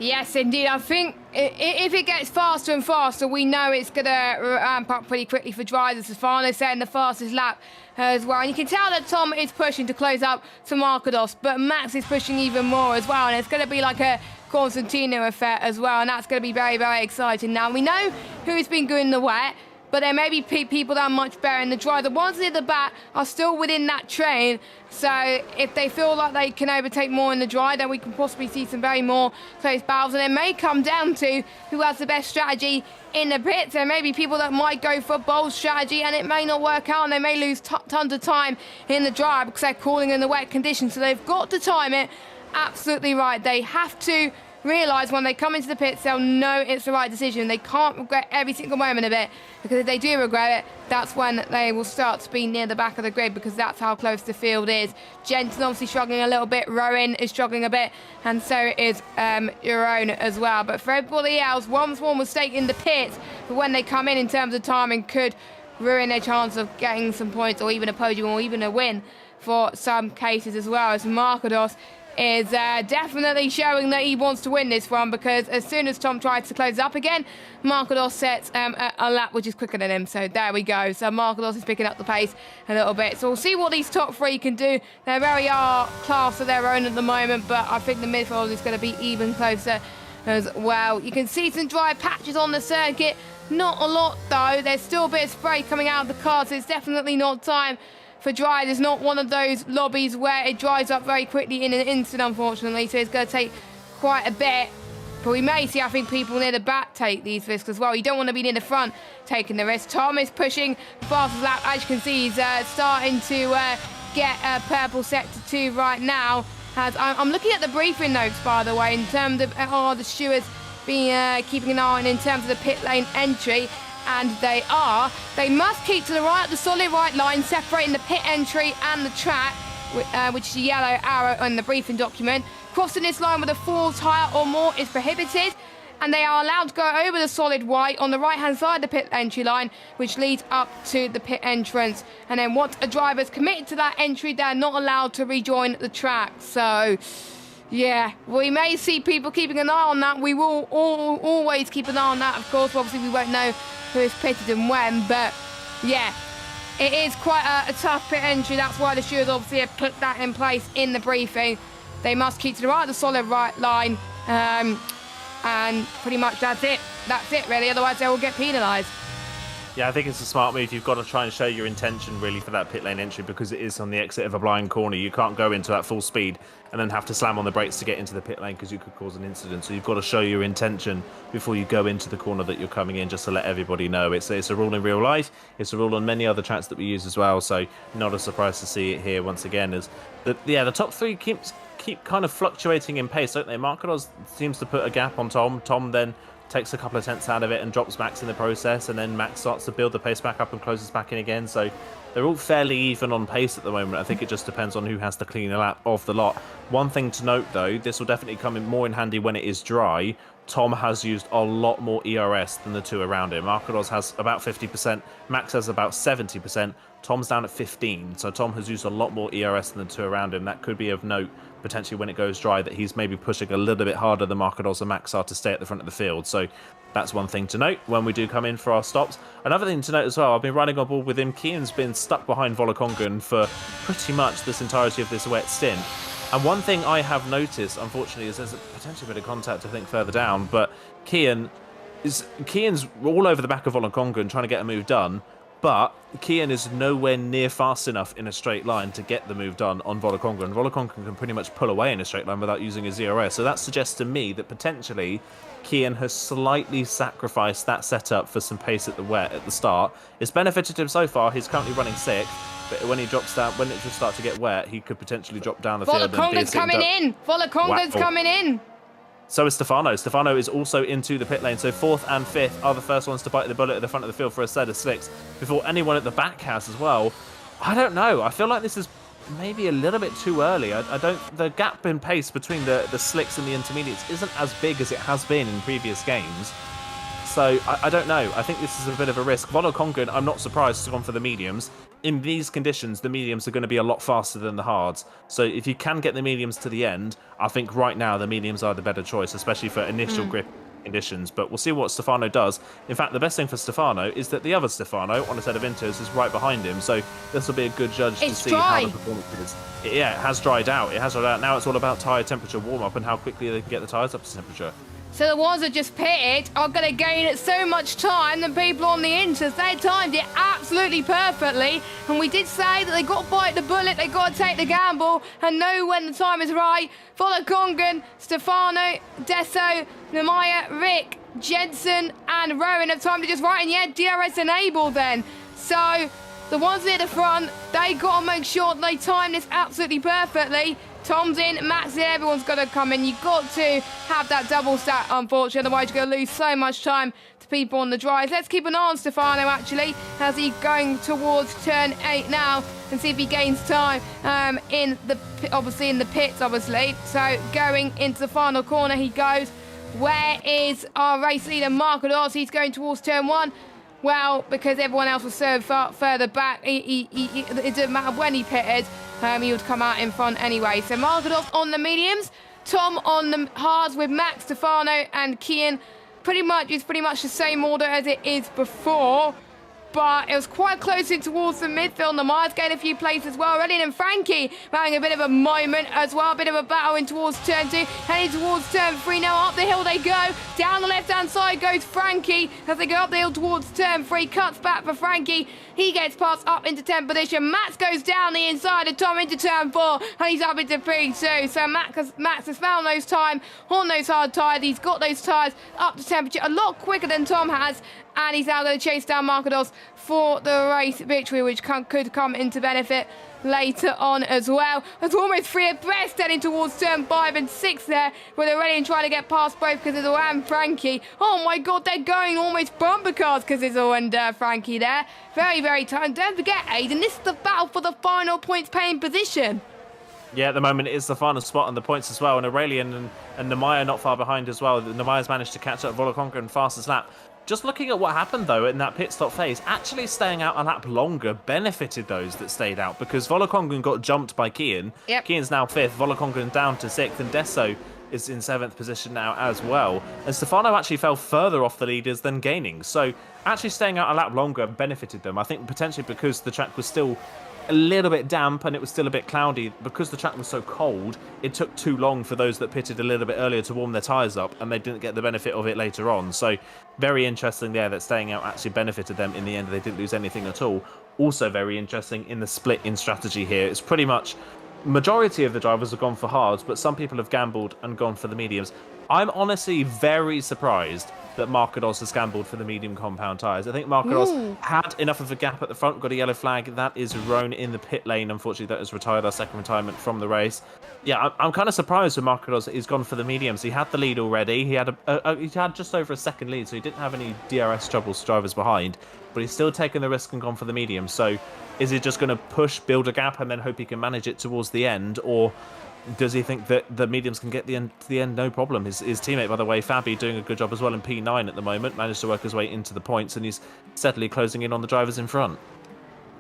Yes, indeed. I think if it gets faster and faster, we know it's going to ramp up pretty quickly for drivers. Stefano setting the fastest lap as well. And you can tell that Tom is pushing to close up to Markados, but Max is pushing even more as well. And it's going to be like a Constantino effect as well. And that's going to be very, very exciting. Now, we know who's been good in the wet, but there may be people that are much better in the dry. The ones near the back are still within that train. So if they feel like they can overtake more in the dry, then we can possibly see some very more close battles. And it may come down to who has the best strategy in the pits. There may be people that might go for a bold strategy, and it may not work out, and they may lose tons of time in the dry because they're cooling in the wet conditions. So they've got to time it absolutely right. They have to realise when they come into the pits, they'll know it's the right decision. They can't regret every single moment of it, because if they do regret it, that's when they will start to be near the back of the grid, because that's how close the field is. Jensen obviously struggling a little bit, Rowan is struggling a bit, and so is Jeroen as well. But for everybody else, one small mistake in the pits, but when they come in terms of timing, could ruin their chance of getting some points, or even a podium, or even a win for some cases as well, as Markados is definitely showing that he wants to win this one, because as soon as Tom tries to close up again, Markados sets a lap which is quicker than him. So there we go. So Markados is picking up the pace a little bit. So we'll see what these top 3 can do. They're very class of their own at the moment, but I think the midfield is going to be even closer as well. You can see some dry patches on the circuit. Not a lot though. There's still a bit of spray coming out of the car, so it's definitely not time for dry. There's not one of those lobbies where it dries up very quickly in an instant, unfortunately, so it's going to take quite a bit. But we may see, I think, people near the back take these risks as well. You don't want to be near the front taking the risk. Tom is pushing fastest lap. As you can see, he's starting to get purple sector 2 right now. As I'm looking at the briefing notes, by the way, in terms of the stewards being keeping an eye on in terms of the pit lane entry. And they must keep to the right of the solid right line, separating the pit entry and the track, which is a yellow arrow on the briefing document. Crossing this line with a 4 tyre or more is prohibited, and they are allowed to go over the solid white on the right-hand side of the pit entry line, which leads up to the pit entrance. And then once a driver is committed to that entry, they're not allowed to rejoin the track. So yeah, we may see people keeping an eye on that. We will always keep an eye on that, of course. Obviously, we won't know who is pitted and when, but yeah, it is quite a tough pit entry. That's why the stewards obviously have put that in place in the briefing. They must keep to the right of the solid right line, and pretty much that's it. That's it, really. Otherwise, they will get penalised. Yeah, I think it's a smart move. You've got to try and show your intention, really, for that pit lane entry, because it is on the exit of a blind corner. You can't go into that full speed and then have to slam on the brakes to get into the pit lane, because you could cause an incident. So you've got to show your intention before you go into the corner that you're coming in, just to let everybody know. It's a rule in real life. It's a rule on many other tracks that we use as well. So not a surprise to see it here once again. As the top 3 keep kind of fluctuating in pace, don't they? Markados seems to put a gap on Tom. Tom then takes a couple of tenths out of it and drops Max in the process, and then Max starts to build the pace back up and closes back in again. So they're all fairly even on pace at the moment. I think it just depends on who has the cleaner lap of the lot. One thing to note, though, this will definitely come in more in handy when it is dry. Tom has used a lot more ERS than the two around him. Markados has about 50%, Max has about 70%, Tom's down at 15, so Tom has used a lot more ERS than the two around him. That could be of note, potentially when it goes dry, that he's maybe pushing a little bit harder than Markados and Max are to stay at the front of the field. So that's one thing to note when we do come in for our stops. Another thing to note as well, I've been running on board with him. Kian's been stuck behind Volokongan for pretty much this entirety of this wet stint. And one thing I have noticed, unfortunately, is there's potentially a bit of contact, I think, further down. But Kian's all over the back of Volokongan trying to get a move done. But Kian is nowhere near fast enough in a straight line to get the move done on Volokongan. Volokongan can pretty much pull away in a straight line without using his ERS. So that suggests to me that potentially Kian has slightly sacrificed that setup for some pace at the start. It's benefited him so far. He's currently running 6th. But when he drops down, when it just starts to get wet, he could potentially drop down the field. Volokongan's coming in. Volokongan's coming in. So is Stefano. Stefano is also into the pit lane. So 4th and 5th are the first ones to bite the bullet at the front of the field for a set of slicks before anyone at the back has as well. I don't know. I feel like this is maybe a little bit too early. The gap in pace between the slicks and the intermediates isn't as big as it has been in previous games. So I don't know. I think this is a bit of a risk. Volokongan, I'm not surprised, has gone for the mediums. In these conditions, the mediums are going to be a lot faster than the hards. So if you can get the mediums to the end, I think right now the mediums are the better choice, especially for initial grip conditions. But we'll see what Stefano does. In fact, the best thing for Stefano is that the other Stefano on a set of Inters is right behind him. So this will be a good judge to see how the performance is. Yeah, it has dried out. It has dried out. Now it's all about tyre temperature warm-up and how quickly they can get the tyres up to temperature. So the ones that just pitted are going to gain so much time than people on the Inters. They timed it absolutely perfectly. And we did say that they got to bite the bullet, they got to take the gamble and know when the time is right. Volokongan, Stefano, Deso, Nemaya, Rick, Jensen and Rowan have timed it just right. And yeah, DRS enabled then. So the ones near the front, they got to make sure they time this absolutely perfectly. Tom's in, Matt's in, everyone's got to come in. You've got to have that double stat, unfortunately, otherwise you're going to lose so much time to people on the drives. Let's keep an eye on Stefano, actually, as he's going towards turn 8 now, and see if he gains time in the pits, obviously. So going into the final corner he goes. Where is our race leader, Markados? He's going towards turn 1. Well, because everyone else was so far further back, it didn't matter when he pitted, he would come out in front anyway. So Markados on the mediums, Tom on the hards with Max, Stefano and Kian. It's pretty much the same order as it is before. But it was quite close in towards the midfield. The Myers gained a few places as well. Redding and Frankie having a bit of a moment as well. A bit of a battle in towards turn 2. Heading towards turn 3 now. Up the hill they go. Down the left-hand side goes Frankie. As they go up the hill towards turn 3. Cuts back for Frankie. He gets passed up into 10th position. Max goes down the inside of Tom into turn 4. And he's up into P2. So Max has found those time on those hard tyres. He's got those tyres up to temperature a lot quicker than Tom has. And he's now going to chase down Markados for the race victory, which could come into benefit later on as well. It's almost 3 abreast heading towards turn 5 and 6 there, where they're ready and trying to get past both Cazizzo and Frankie. Oh my god, they're going almost bumper cars, Cazizzo and Frankie there. Very, very tight. Don't forget, Aiden, this is the battle for the final points-paying position. Yeah, at the moment it is the final spot on the points as well, and Aurelian and Nemaya not far behind as well. Nemaya's managed to catch up Volokongan fastest lap. Just looking at what happened, though, in that pit stop phase, actually staying out a lap longer benefited those that stayed out, because Volokongan got jumped by Kian. Yep. Kian's now 5th, Volokongan down to 6th, and Deso is in 7th position now as well. And Stefano actually fell further off the leaders than gaining. So actually staying out a lap longer benefited them. I think potentially because the track was still a little bit damp and it was still a bit cloudy. Because the track was so cold, it took too long for those that pitted a little bit earlier to warm their tyres up, and they didn't get the benefit of it later on. So very interesting there that staying out actually benefited them in the end. They didn't lose anything at all. Also very interesting in the split in strategy here. It's pretty much majority of the drivers have gone for hards, but some people have gambled and gone for the mediums. I'm honestly very surprised that Markados has gambled for the medium compound tyres. I think Markados had enough of a gap at the front, got a yellow flag. That is Roan in the pit lane. Unfortunately, that has retired, our second retirement from the race. Yeah, I'm kind of surprised with Markados. He's gone for the mediums. He had the lead already. He had he had just over a second lead, so he didn't have any DRS troubles drivers behind. But he's still taken the risk and gone for the medium. So is he just going to push, build a gap, and then hope he can manage it towards the end? Or does he think that the mediums can get to the end no problem? His teammate, by the way, Fabi, doing a good job as well in P9 at the moment, managed to work his way into the points, and he's steadily closing in on the drivers in front.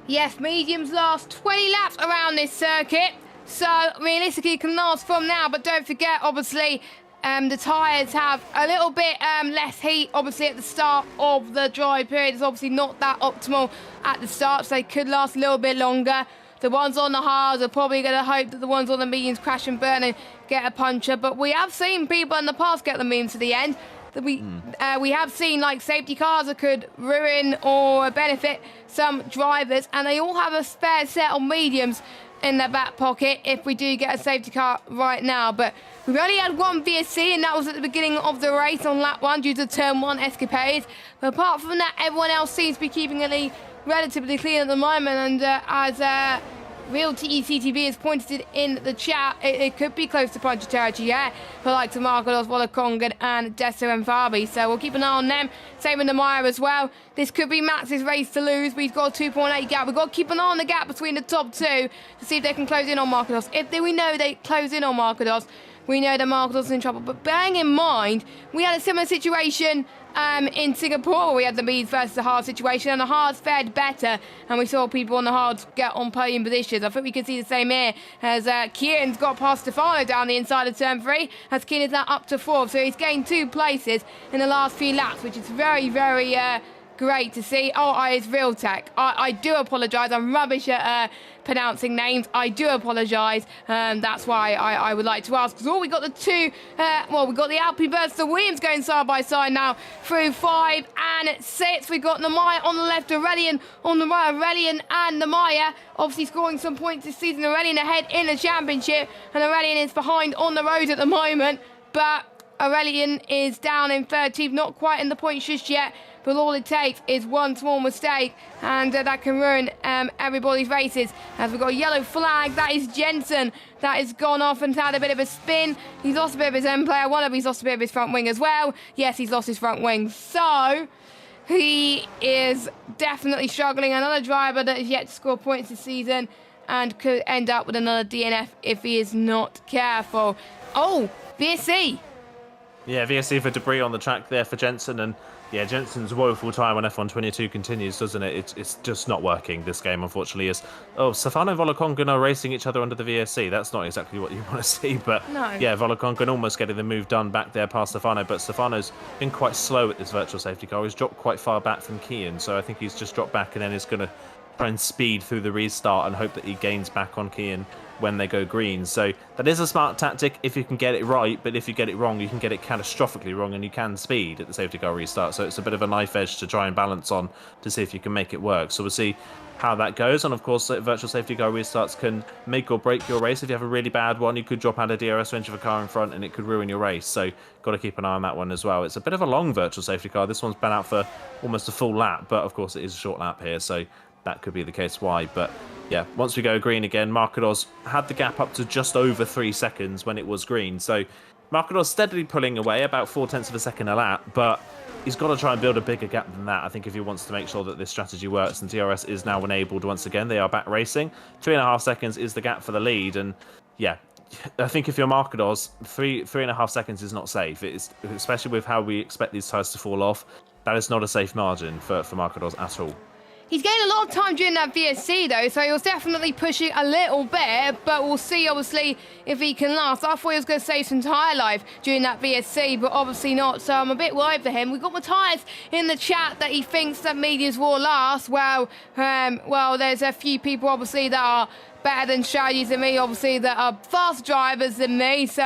Yes, mediums last 20 laps around this circuit, so realistically it can last from now, but don't forget, obviously, the tyres have a little bit less heat, obviously, at the start of the dry period. It's obviously not that optimal at the start, so they could last a little bit longer. The ones on the hards are probably going to hope that the ones on the mediums crash and burn and get a puncture. But we have seen people in the past get the mediums to the end. That we have seen like safety cars that could ruin or benefit some drivers, and they all have a spare set of mediums in their back pocket if we do get a safety car right now. But we've only had one VSC, and that was at the beginning of the race on lap 1 due to turn 1 escapades. But apart from that, everyone else seems to be keeping a relatively clean at the moment, and as Real TECTV has pointed in the chat, it could be close to puncture territory, yeah, for like Markados, Wolakongan and Deso and Fabi, so we'll keep an eye on them. Same with Namaya as well. This could be Max's race to lose. We've got a 2.8 gap. We've got to keep an eye on the gap between the top two to see if they can close in on Markados. If we know they close in on Markados, we know that Markados is in trouble. But bearing in mind, we had a similar situation in Singapore, where we had the mediums versus the hard situation, and the hards fared better, and we saw people on the hards get on podium positions. I think we can see the same here, as Kieran's got past Stefano down the inside of turn 3, as Kieran's now up to 4th, so he's gained 2 places in the last few laps, which is very, very great to see. Oh, it's Real Tech. I do apologise. I'm rubbish at pronouncing names. I do apologise. That's why I would like to ask. Because we got the two, we got the Alpine versus the Williams going side by side now through 5 and 6. We got Namaya on the left, Aurelian on the right. Aurelian and Namaya obviously scoring some points this season. Aurelian ahead in the championship, and Aurelian is behind on the road at the moment. But Aurelian is down in 13th, not quite in the points just yet. But all it takes is one small mistake, and that can ruin everybody's races. As we've got a yellow flag, that is Jensen. That has gone off and had a bit of a spin. He's lost a bit of his end player. One of he's lost a bit of his front wing as well. Yes, he's lost his front wing. So he is definitely struggling. Another driver that is yet to score points this season and could end up with another DNF if he is not careful. Oh, VSC. Yeah, VSC for debris on the track there for Jensen, and yeah, Jensen's woeful time on F1 22 continues, doesn't it? It's just not working, this game, unfortunately. Stefano and Wolakongan are racing each other under the VSC. That's not exactly what you want to see, but no. Yeah, Wolakongan almost getting the move done back there past Stefano, but Stefano's been quite slow at this virtual safety car. He's dropped quite far back from Kian, so I think he's just dropped back and then is going to try and speed through the restart and hope that he gains back on Kian when they go green. So that is a smart tactic if you can get it right, but if you get it wrong, you can get it catastrophically wrong, and you can speed at the safety car restart. So it's a bit of a knife edge to try and balance on to see if you can make it work. So we'll see how that goes. And of course, virtual safety car restarts can make or break your race. If you have a really bad one, you could drop out a DRS range of a car in front and it could ruin your race. So got to keep an eye on that one as well. It's a bit of a long virtual safety car. This one's been out for almost a full lap, but of course it is a short lap here, so that could be the case why. But yeah, once we go green again, Markados had the gap up to just over 3 seconds when it was green. So Markados steadily pulling away, about 0.4 of a second a lap, but he's got to try and build a bigger gap than that, I think, if he wants to make sure that this strategy works. And DRS is now enabled once again. They are back racing. 3.5 seconds is the gap for the lead. And yeah, I think if you're Markados, 3.5 seconds is not safe. It's, especially with how we expect these tyres to fall off. That is not a safe margin for Markados at all. He's gained a lot of time during that VSC though, so he was definitely pushing a little bit, but we'll see obviously if he can last. I thought he was going to save some tyre life during that VSC, but obviously not, so I'm a bit worried for him. We've got Matthias in the chat that he thinks that mediums will last. Well, there's a few people obviously that are better than strategies than me, obviously, that are fast drivers than me, so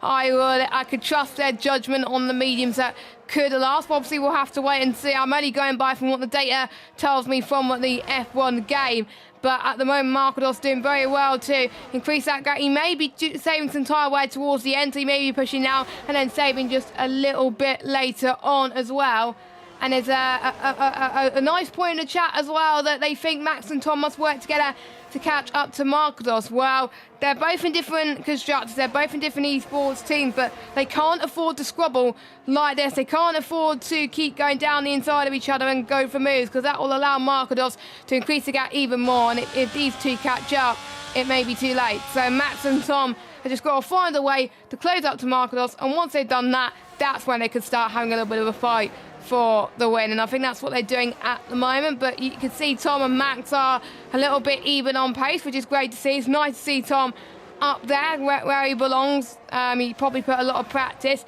I could trust their judgment on the mediums that could last. But obviously we'll have to wait and see. I'm only going by from what the data tells me from the F1 game, But at the moment, Markados doing very well to increase that gap. He may be saving some tyre wear towards the end, so he may be pushing now and then saving just a little bit later on as well. And there's a nice point in the chat as well that they think Max and Tom must work together to catch up to Markados. Well, they're both in different constructors, they're both in different esports teams, but they can't afford to squabble like this. They can't afford to keep going down the inside of each other and go for moves, because that will allow Markados to increase the gap even more. And if these two catch up, it may be too late. So Max and Tom have just got to find a way to close up to Markados, and once they've done that, that's when they could start having a little bit of a fight for the win, and I think that's what they're doing at the moment. But you can see Tom and Max are a little bit even on pace, which is great to see. It's nice to see Tom up there where he belongs. He probably put a lot of practice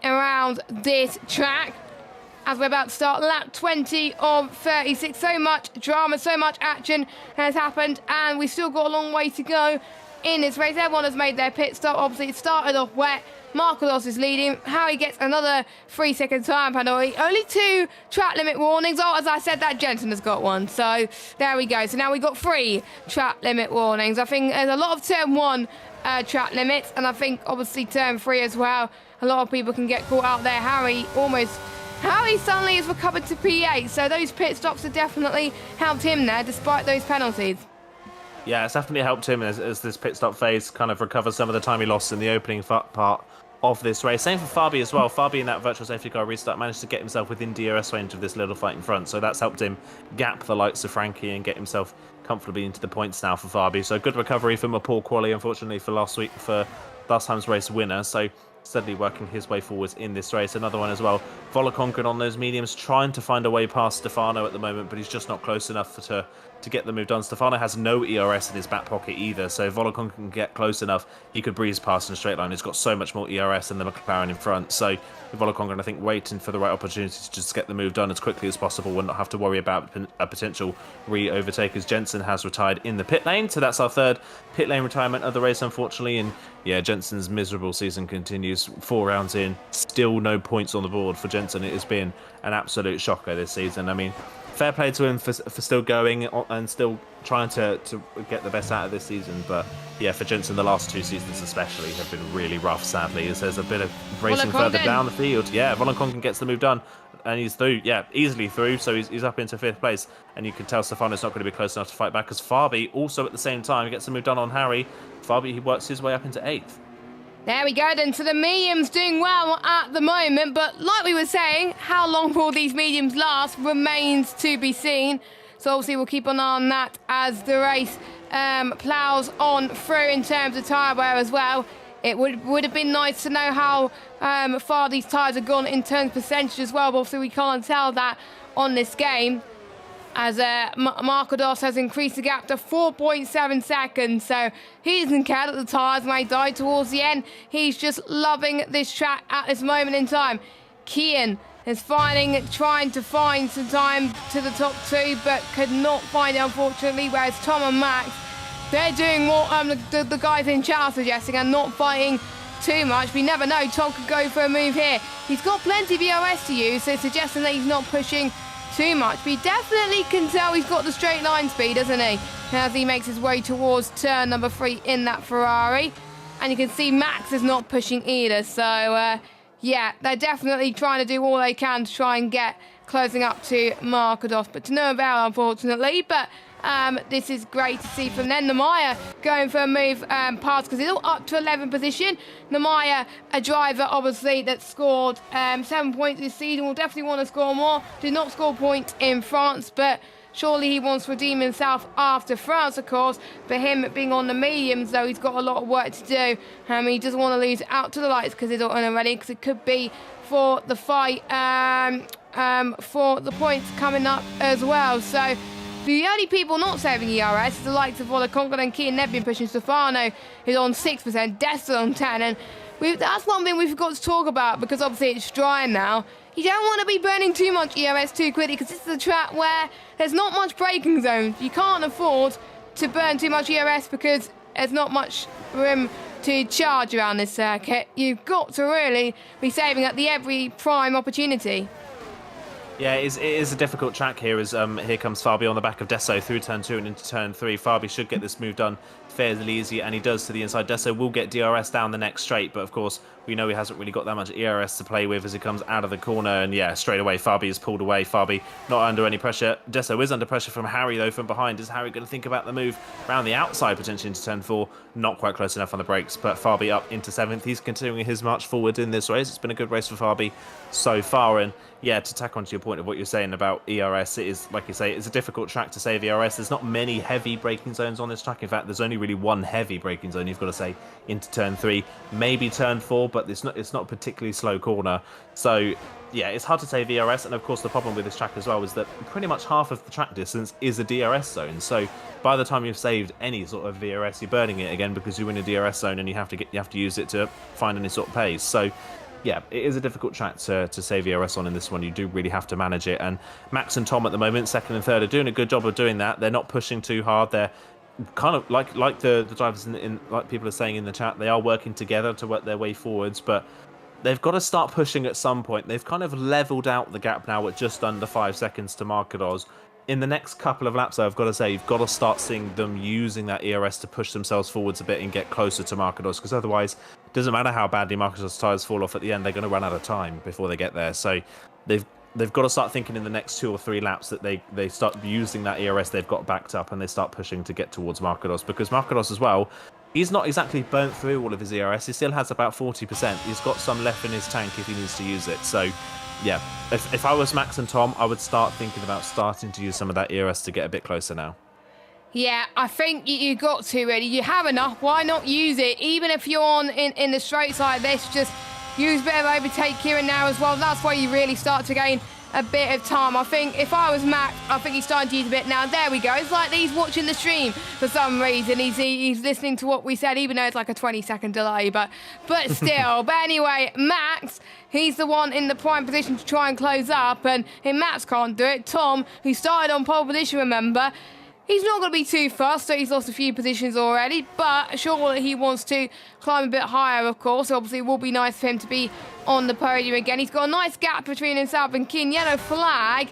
around this track. As we're about to start lap 20 of 36, so much drama, so much action has happened, and we've still got a long way to go in this race. Everyone has made their pit stop. Obviously, it started off wet. Markados is leading. Harry gets another 3-second time penalty. Only 2 track limit warnings. Oh, as I said, that Jensen has got one. So there we go. So now we've got 3 track limit warnings. I think there's a lot of turn 1 track limits, and I think obviously turn 3 as well. A lot of people can get caught out there. Harry suddenly has recovered to P8, so those pit stops have definitely helped him there despite those penalties. Yeah, it's definitely helped him as this pit stop phase kind of recovers some of the time he lost in the opening part of this race. Same for Fabi as well. Fabi in that virtual safety car restart managed to get himself within DRS range of this little fight in front, so that's helped him gap the likes of Frankie and get himself comfortably into the points now for Fabi. So good recovery from a poor quali, unfortunately, for last time's race winner. So steadily working his way forwards in this race. Another one as well. Volakonkan on those mediums, trying to find a way past Stefano at the moment, but he's just not close enough to get the move done. Stefano has no ERS in his back pocket either, so if Volakonkan can get close enough, he could breeze past in a straight line. He's got so much more ERS than the McLaren in front, so Volakonkan, I think, waiting for the right opportunity to just get the move done as quickly as possible and not have to worry about a potential re-overtake, as Jensen has retired in the pit lane. So that's our 3rd pit lane retirement of the race, unfortunately. And yeah, Jensen's miserable season continues. 4 rounds in, still no points on the board for Jensen. It has been an absolute shocker this season. I mean, fair play to him for still going and still trying to get the best out of this season. But yeah, for Jensen, the last 2 seasons especially have been really rough, sadly, as there's a bit of racing further down the field. Yeah, Volakonkan gets the move done, and he's through, yeah, easily through, so he's up into 5th place. And you can tell Stefano's not going to be close enough to fight back, because Fabi also at the same time gets the move done on Harry. Fabi, he works his way up into 8th. There we go then, so the mediums doing well at the moment, but like we were saying, how long will these mediums last remains to be seen. So obviously we'll keep an eye on that as the race ploughs on through in terms of tyre wear as well. It would have been nice to know how far these tyres have gone in terms of percentage as well, but obviously we can't tell that on this game, as Markados has increased the gap to 4.7 seconds. So he doesn't care that the tyres may die towards the end. He's just loving this track at this moment in time. Kian is trying to find some time to the top 2, but could not find it, unfortunately, whereas Tom and Max, they're doing what the guys in chat are suggesting and not fighting too much. We never know, Tom could go for a move here. He's got plenty of EOS to use, so suggesting that he's not pushing too much, but he definitely can tell he's got the straight line speed, doesn't he, as he makes his way towards turn number 3 in that Ferrari. And you can see Max is not pushing either, so yeah, they're definitely trying to do all they can to try and get closing up to Markados, but to no avail, unfortunately. But this is great to see from them. Nemaya going for a move past, because he's all up to 11th position. Nemaya, a driver, obviously, that scored 7 points this season, will definitely want to score more. Did not score points in France, but surely he wants to redeem himself after France, of course. For him being on the mediums, though, he's got a lot of work to do. He doesn't want to lose out to the lights because he's not already, because it could be for the fight, for the points coming up as well. So the only people not saving ERS is the likes of Volakonkan and Kian. They've been pushing. Stefano is on 6%, Destin on 10%, and that's one thing we forgot to talk about, because obviously it's dry now. You don't want to be burning too much ERS too quickly, because this is a track where there's not much braking zones. You can't afford to burn too much ERS because there's not much room to charge around this circuit. You've got to really be saving at every prime opportunity. Yeah, it is a difficult track here as here comes Fabi on the back of Desso through turn 2 and into turn 3. Fabi should get this move done fairly easy, and he does to the inside. Desso will get DRS down the next straight, but of course we know he hasn't really got that much ERS to play with as he comes out of the corner, and yeah, straight away Fabi is pulled away. Fabi not under any pressure. Desso is under pressure from Harry though from behind. Is Harry going to think about the move around the outside potentially into turn 4? Not quite close enough on the brakes, but Fabi up into 7th. He's continuing his march forward in this race. It's been a good race for Fabi so far, and yeah, to tack onto your point of what you're saying about ERS, it is, like you say, it's a difficult track to save ERS. There's not many heavy braking zones on this track. In fact, there's only really one heavy braking zone, you've got to say, into turn 3, maybe turn 4, but it's not a particularly slow corner. So yeah, it's hard to save ERS, and of course the problem with this track as well is that pretty much half of the track distance is a DRS zone. So by the time you've saved any sort of DRS, you're burning it again because you're in a DRS zone and you have to use it to find any sort of pace. So yeah, it is a difficult track to save ERS on in this one. You do really have to manage it. And Max and Tom at the moment, second and third, are doing a good job of doing that. They're not pushing too hard. They're kind of like the drivers in like people are saying in the chat, they are working together to work their way forwards, but they've got to start pushing at some point. They've kind of leveled out the gap now at just under 5 seconds to Markados. In the next couple of laps, though, I've got to say, you've got to start seeing them using that ERS to push themselves forwards a bit and get closer to Markados, because otherwise, it doesn't matter how badly Markados' tyres fall off at the end, they're going to run out of time before they get there. So they've got to start thinking in the next 2 or 3 laps that they start using that ERS they've got backed up and they start pushing to get towards Markados, because Markados as well, he's not exactly burnt through all of his ERS. He still has about 40%. He's got some left in his tank if he needs to use it. So yeah, if I was Max and Tom, I would start thinking about starting to use some of that ERS to get a bit closer now. Yeah, I think you got to, really. You have enough. Why not use it? Even if you're on in the straights like this, just use a bit of overtake here and now as well. That's where you really start to gain a bit of time. I think if I was Max, I think he's starting to use a bit now. There we go. It's like he's watching the stream for some reason. He's listening to what we said, even though it's like a 20-second delay, but still. But anyway, Max, he's the one in the prime position to try and close up, and if Max can't do it, Tom, who started on pole position, remember, he's not going to be too fast, so he's lost a few positions already, but surely he wants to climb a bit higher, of course. Obviously, it will be nice for him to be on the podium again. He's got a nice gap between himself and King. Yellow flag.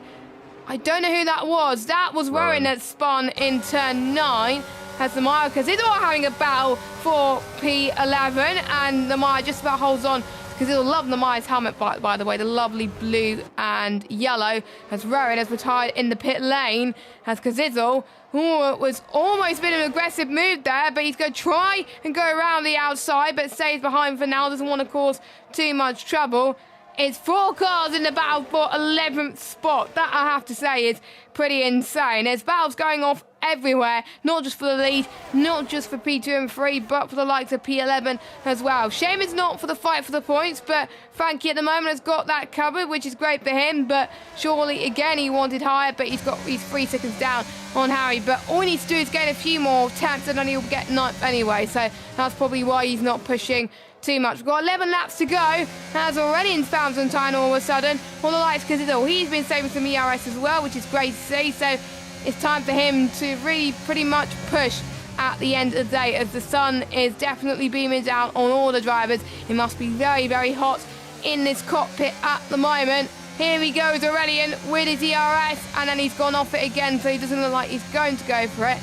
I don't know who that was. That was Rowan that spun in turn 9. As the Maya, because they're all having a battle for P11, and the Maya just about holds on, because he'll love the Maya's helmet, by the way, the lovely blue and yellow, as Rowan has retired in the pit lane, as Kazizzle, it was almost been an aggressive move there, but he's going to try and go around the outside, but stays behind for now, doesn't want to cause too much trouble. It's 4 cars in the battle for 11th spot. That, I have to say, is pretty insane. There's battles going off everywhere, not just for the lead, not just for P2 and 3, but for the likes of P11 as well. Shame it's not for the fight for the points, but Frankie at the moment has got that covered, which is great for him, but surely, again, he wanted higher, but he's 3 seconds down on Harry. But all he needs to do is gain a few more taps, and then he'll get 9th anyway, so that's probably why he's not pushing too much. We've got 11 laps to go. Has already found some time all of a sudden. All the lights, because he's been saving some ERS as well, which is great to see. So it's time for him to really pretty much push at the end of the day, as the sun is definitely beaming down on all the drivers. It must be very, very hot in this cockpit at the moment. Here he goes, Aurelian, with his ERS, and then he's gone off it again, so he doesn't look like he's going to go for it.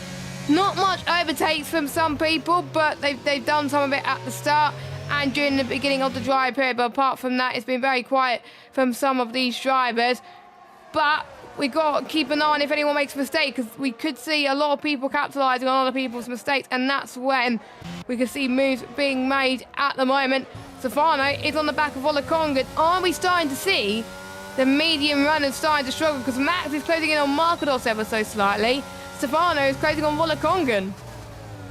Not much overtakes from some people, but they've done some of it at the start and during the beginning of the dry period, but apart from that, it's been very quiet from some of these drivers. But we've got to keep an eye on if anyone makes a mistake, because we could see a lot of people capitalising on other people's mistakes, and that's when we could see moves being made at the moment. Stefano is on the back of Olakongan. Are we starting to see the medium runners starting to struggle? Because Max is closing in on Markados ever so slightly. Stefano is closing on Olakongan.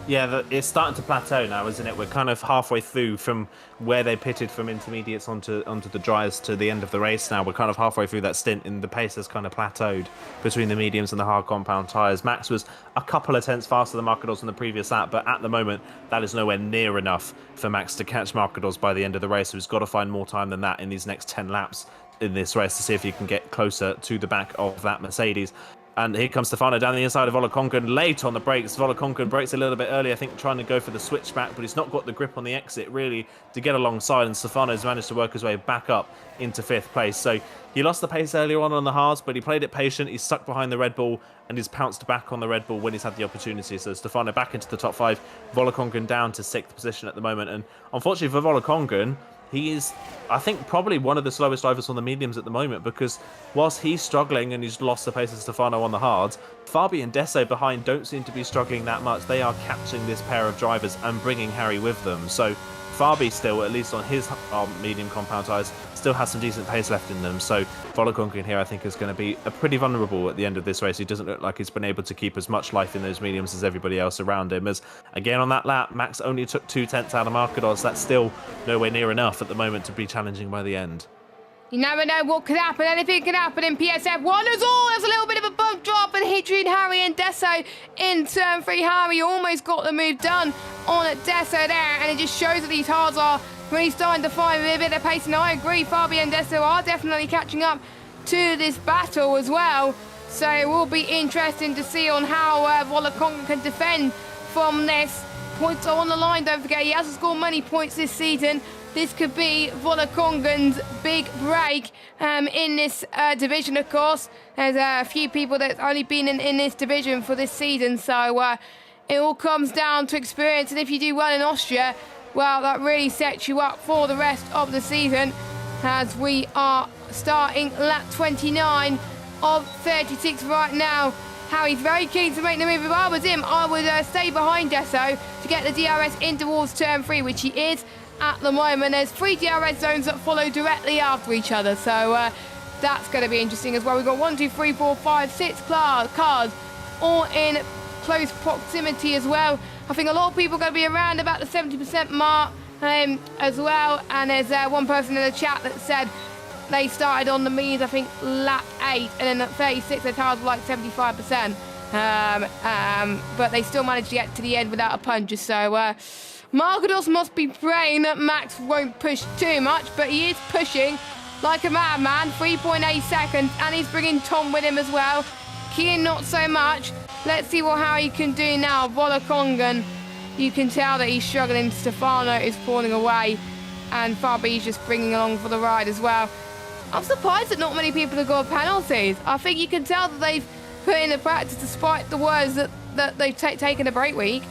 Yeah, it's starting to plateau now, isn't it? We're kind of halfway through from where they pitted from intermediates onto the dryers to the end of the race now. We're kind of halfway through that stint, and the pace has kind of plateaued between the mediums and the hard compound tyres. Max was a couple of tenths faster than Markados on the previous lap, but at the moment, that is nowhere near enough for Max to catch Markados by the end of the race. So he's got to find more time than that in these next 10 laps in this race to see if he can get closer to the back of that Mercedes. And here comes Stefano down the inside of Volokongan late on the brakes. Volokongan brakes a little bit early, I think, trying to go for the switchback, but he's not got the grip on the exit really to get alongside. And Stefano's managed to work his way back up into 5th place. So he lost the pace earlier on the hards, but he played it patient. He's stuck behind the Red Bull and he's pounced back on the Red Bull when he's had the opportunity. So Stefano back into the top 5. Volokongan down to 6th position at the moment. And unfortunately for Volokongan, he is, I think, probably one of the slowest drivers on the mediums at the moment, because whilst he's struggling and he's lost the pace of Stefano on the hards, Fabi and Desso behind don't seem to be struggling that much. They are catching this pair of drivers and bringing Harry with them. So Fabi still, at least on his medium compound tyres, still has some decent pace left in them. So Volokongan here, I think, is going to be pretty vulnerable at the end of this race. He doesn't look like he's been able to keep as much life in those mediums as everybody else around him. As, again, on that lap, Max only took 2/10 out of Markados. That's still nowhere near enough at the moment to be challenging by the end. You never know what could happen. Anything can happen in PSF1 as all. There's a little bit of a bump drop and Hadrian, Harry and Desso in turn 3. Harry almost got the move done on Desso there, and it just shows that these hards are really starting to find a bit of pace. And I agree, Fabi and Desso are definitely catching up to this battle as well. So it will be interesting to see on how Volokongan can defend from this. Points are on the line, don't forget. He hasn't scored many points this season. This could be Volokongan's big break in this division, of course. There's a few people that's only been in this division for this season, so it all comes down to experience. And if you do well in Austria, well, that really sets you up for the rest of the season, as we are starting lap 29 of 36 right now. Harry's very keen to make the move. If I was him, I would stay behind Desso to get the DRS in towards turn 3, which he is at the moment. There's 3 DRS zones that follow directly after each other, so that's going to be interesting as well. We've got 1, 2, 3, 4, 5, 6 cars all in close proximity as well. I think a lot of people are going to be around about the 70% mark as well. And there's one person in the chat that said they started on the mediums, I think, lap 8, and then at 36 their tires were like 75%. But they still managed to get to the end without a puncture, so Markados must be praying that Max won't push too much, but he is pushing like a madman, 3.8 seconds, and he's bringing Tom with him as well. Kian not so much. Let's see how he can do now. Volokongan, you can tell that he's struggling. Stefano is falling away, and Fabi's just bringing along for the ride as well. I'm surprised that not many people have got penalties. I think you can tell that they've put in the practice despite the words that they've taken a break week.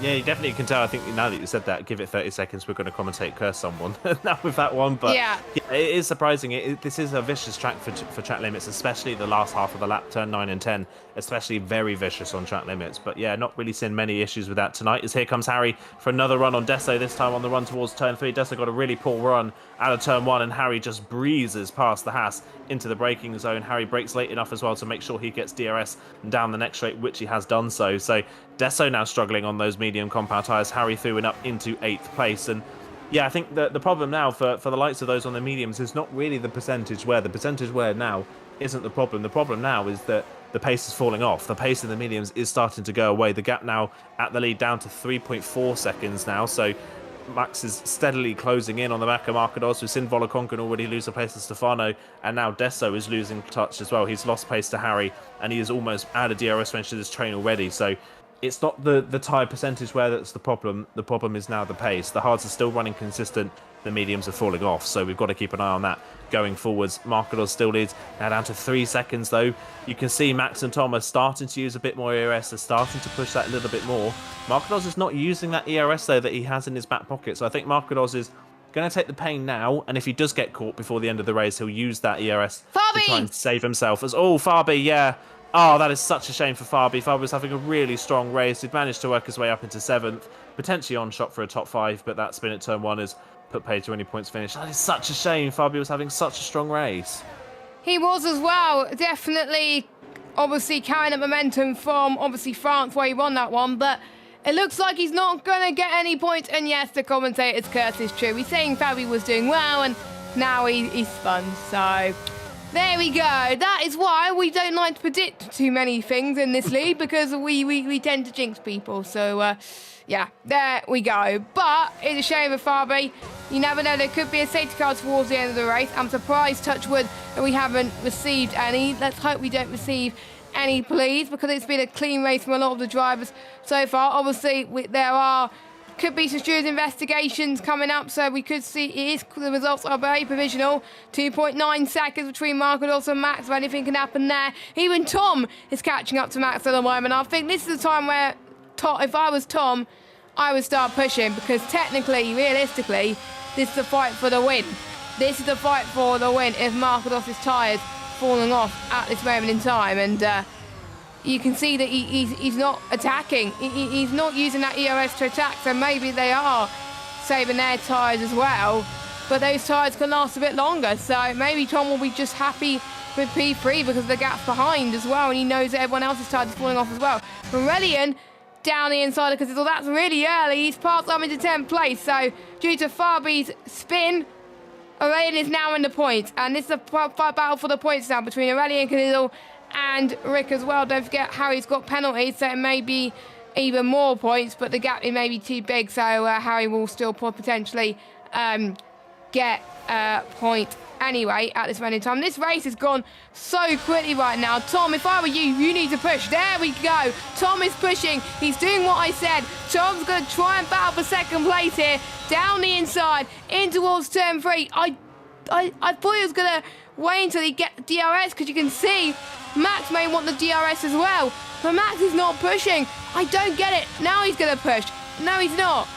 Yeah, you definitely can tell. I think now that you said that, give it 30 seconds, we're going to commentate curse someone now with that one. But yeah, it is surprising. This is a vicious track for track limits, especially the last half of the lap, turn 9 and 10, especially very vicious on track limits. But yeah, not really seeing many issues with that tonight, as here comes Harry for another run on Desso, this time on the run towards turn 3. Desso got a really poor run out of turn 1, and Harry just breezes past the Haas into the braking zone. Harry brakes late enough as well to make sure he gets DRS down the next straight, which he has done so. So Desso now struggling on those medium compound tyres. Harry threw it up into 8th place. And yeah, I think the problem now for the likes of those on the mediums is not really the percentage wear. The percentage wear now isn't the problem. The problem now is that the pace is falling off. The pace in the mediums is starting to go away. The gap now at the lead down to 3.4 seconds now. So Max is steadily closing in on the back of Markados. We've seen Volokongan already lose the pace to Stefano, and now Desso is losing touch as well. He's lost pace to Harry, and he is almost out of DRS range to this train already. So it's not the tyre percentage where that's the problem. The problem is now the pace. The hards are still running consistent. The mediums are falling off. So we've got to keep an eye on that going forwards. Markados still leads. Now down to 3 seconds though. You can see Max and Tom are starting to use a bit more ERS. They're starting to push that a little bit more. Markados is not using that ERS though that he has in his back pocket. So I think Markados is going to take the pain now. And if he does get caught before the end of the race, he'll use that ERS to try and save himself. Fabi, yeah. Oh, that is such a shame for Fabi. Fabi was having a really strong race. He'd managed to work his way up into 7th, potentially on shot for a top 5, but that spin at turn 1 has put paid to any points finished. That is such a shame. Fabi was having such a strong race. He was as well. Definitely, obviously, carrying the momentum from, obviously, France, where he won that one, but it looks like he's not going to get any points. And yes, the commentator's curse is true. He's saying Fabi was doing well, and now he's spun, so there we go. That is why we don't like to predict too many things in this league, because we tend to jinx people. So, yeah, there we go. But it's a shame of Fabi. You never know, there could be a safety car towards the end of the race. I'm surprised, touch wood, that we haven't received any. Let's hope we don't receive any pleas because it's been a clean race from a lot of the drivers so far. Obviously, could be some jury's investigations coming up, so we could see the results are very provisional. 2.9 seconds between Marcos and Max, if anything can happen there. Even Tom is catching up to Max at the moment. I think this is the time where, if I was Tom, I would start pushing because technically, realistically, this is a fight for the win. This is a fight for the win if Marcos' tyres falling off at this moment in time, and you can see that he's not attacking. He's not using that ERS to attack, so maybe they are saving their tyres as well, but those tyres can last a bit longer, so maybe Tom will be just happy with P3 because the gap's behind as well, and he knows that everyone else's tyres are falling off as well. Aurelian down the inside because that's really early. He's passed up into 10th place, so due to Fabi's spin, Aurelian is now in the points, and this is a battle for the points now between Aurelian Canizel and Rick as well. Don't forget Harry's got penalties, so it may be even more points, but the gap may be too big, so Harry will still potentially get a point anyway at this moment in time. This race has gone so quickly right now. Tom, if I were you, you need to push. There we go. Tom is pushing. He's doing what I said. Tom's going to try and battle for second place here. Down the inside, in towards turn 3. I thought he was going to wait until he get DRS because you can see Max may want the DRS as well. But Max is not pushing. I don't get it. Now he's going to push. No, he's not.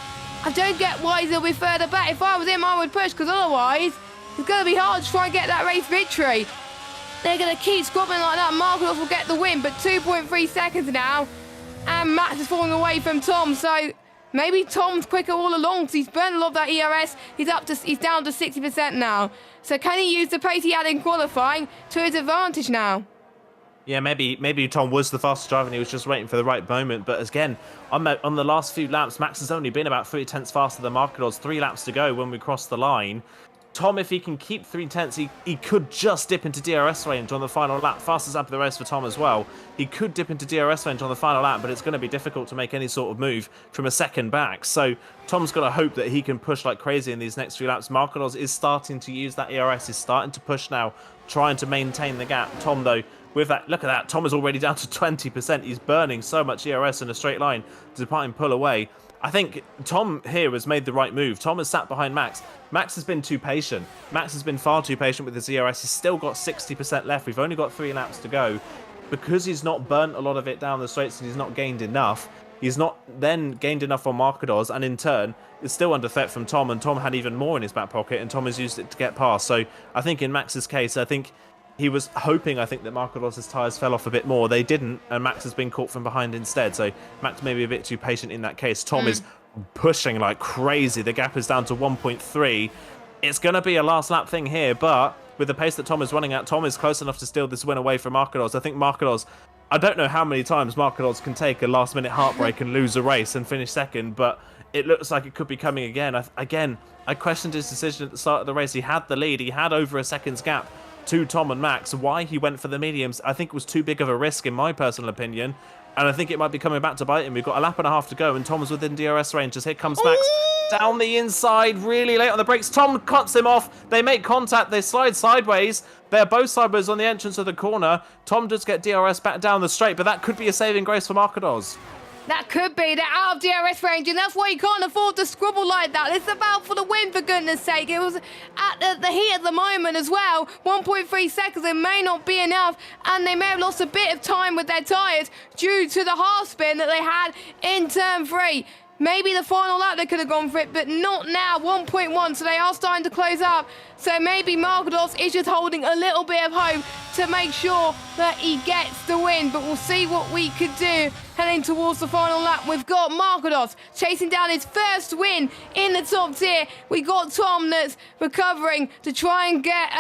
I don't get why he's a bit further back. If I was him, I would push because otherwise it's going to be hard to try and get that race victory. They're going to keep squabbling like that. Marcos will get the win, but 2.3 seconds now. And Max is falling away from Tom, so maybe Tom's quicker all along because he's burned a lot of that ERS. He's down to 60% now. So can he use the pace he had in qualifying to his advantage now? Yeah, maybe Tom was the fastest driver and he was just waiting for the right moment. But again, on the last few laps, Max has only been about 3 tenths faster than Marcos. 3 laps to go when we cross the line. Tom, if he can keep 3 tenths, he could just dip into DRS range on the final lap. Fastest lap of the race for Tom as well. He could dip into DRS range on the final lap, but it's going to be difficult to make any sort of move from a second back. So Tom's got to hope that he can push like crazy in these next few laps. Marcos is starting to use that ERS, is starting to push now, trying to maintain the gap. Tom, though, with that, look at that. Tom is already down to 20%. He's burning so much ERS in a straight line to try and pull away. I think Tom here has made the right move. Tom has sat behind Max. Max has been too patient. Max has been far too patient with his ERS. He's still got 60% left. We've only got 3 laps to go. Because he's not burnt a lot of it down the straights and he's not gained enough, he's not then gained enough on Marcos, and in turn, it's still under threat from Tom, and Tom had even more in his back pocket, and Tom has used it to get past. So I think in Max's case, I think he was hoping, that Marcos' tyres fell off a bit more. They didn't, and Max has been caught from behind instead. So Max may be a bit too patient in that case. Tom is pushing like crazy. The gap is down to 1.3. It's going to be a last lap thing here, but with the pace that Tom is running at, Tom is close enough to steal this win away from Marcos. I think Marcos, I don't know how many times Marcos can take a last-minute heartbreak and lose a race and finish second, but it looks like it could be coming again. I questioned his decision at the start of the race. He had the lead. He had over a second's gap to Tom and Max. Why he went for the mediums, I think was too big of a risk in my personal opinion, and I think it might be coming back to bite him. We've got a lap and a half to go and Tom's within DRS range as here comes Max down the inside really late on the brakes. Tom cuts him off. They make contact. They slide sideways. They're both sideways on the entrance of the corner. Tom does get DRS back down the straight, but that could be a saving grace for Marcos. That could be. They're out of DRS range, and that's why you can't afford to scribble like that. It's about for the win, for goodness sake. It was at the heat at the moment as well. 1.3 seconds, it may not be enough, and they may have lost a bit of time with their tyres due to the half spin that they had in turn 3. Maybe the final lap they could have gone for it, but not now. 1.1, so they are starting to close up. So maybe Marcos is just holding a little bit of hope to make sure that he gets the win. But we'll see what we could do heading towards the final lap. We've got Marcos chasing down his first win in the top tier. We got Tom that's recovering to try and get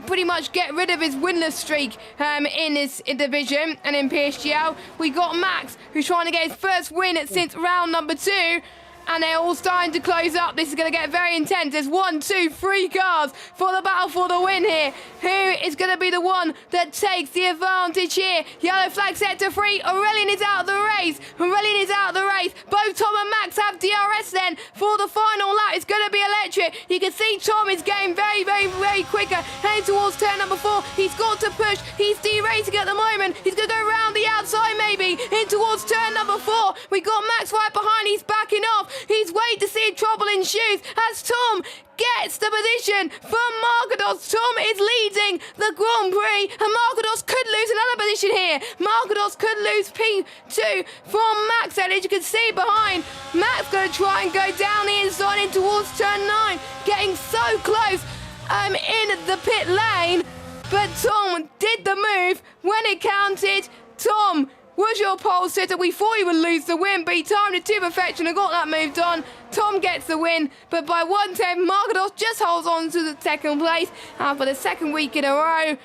pretty much get rid of his winless streak in his division and in PSGL. We got Max who's trying to get his first win since round number 2. and they're all starting to close up. This is going to get very intense. There's 1, 2, 3 cars for the battle for the win here. Who is going to be the one that takes the advantage here? Yellow flag set to 3. Aurelian is out of the race. Aurelian is out of the race. Both Tom and Max have DRS then for the final lap. It's going to be electric. You can see Tom is getting very, very, very quicker. Heading towards turn number 4. He's got to push. He's deracing at the moment. He's going to go round the outside maybe. In towards turn number 4. We got Max right behind. He's backing off. He's waiting to see trouble in shoes as Tom gets the position from Markados. Tom is leading the Grand Prix, and Markados could lose another position here. Markados could lose P2 from Max, and as you can see behind, Max going to try and go down the inside in towards turn 9, getting so close in the pit lane, but Tom did the move when it counted. Tom was your pole sitter. We thought he would lose the win, but he timed it to perfection and got that moved on. Tom gets the win, but by 1/10, Markados just holds on to the second place. And for the second week in a row,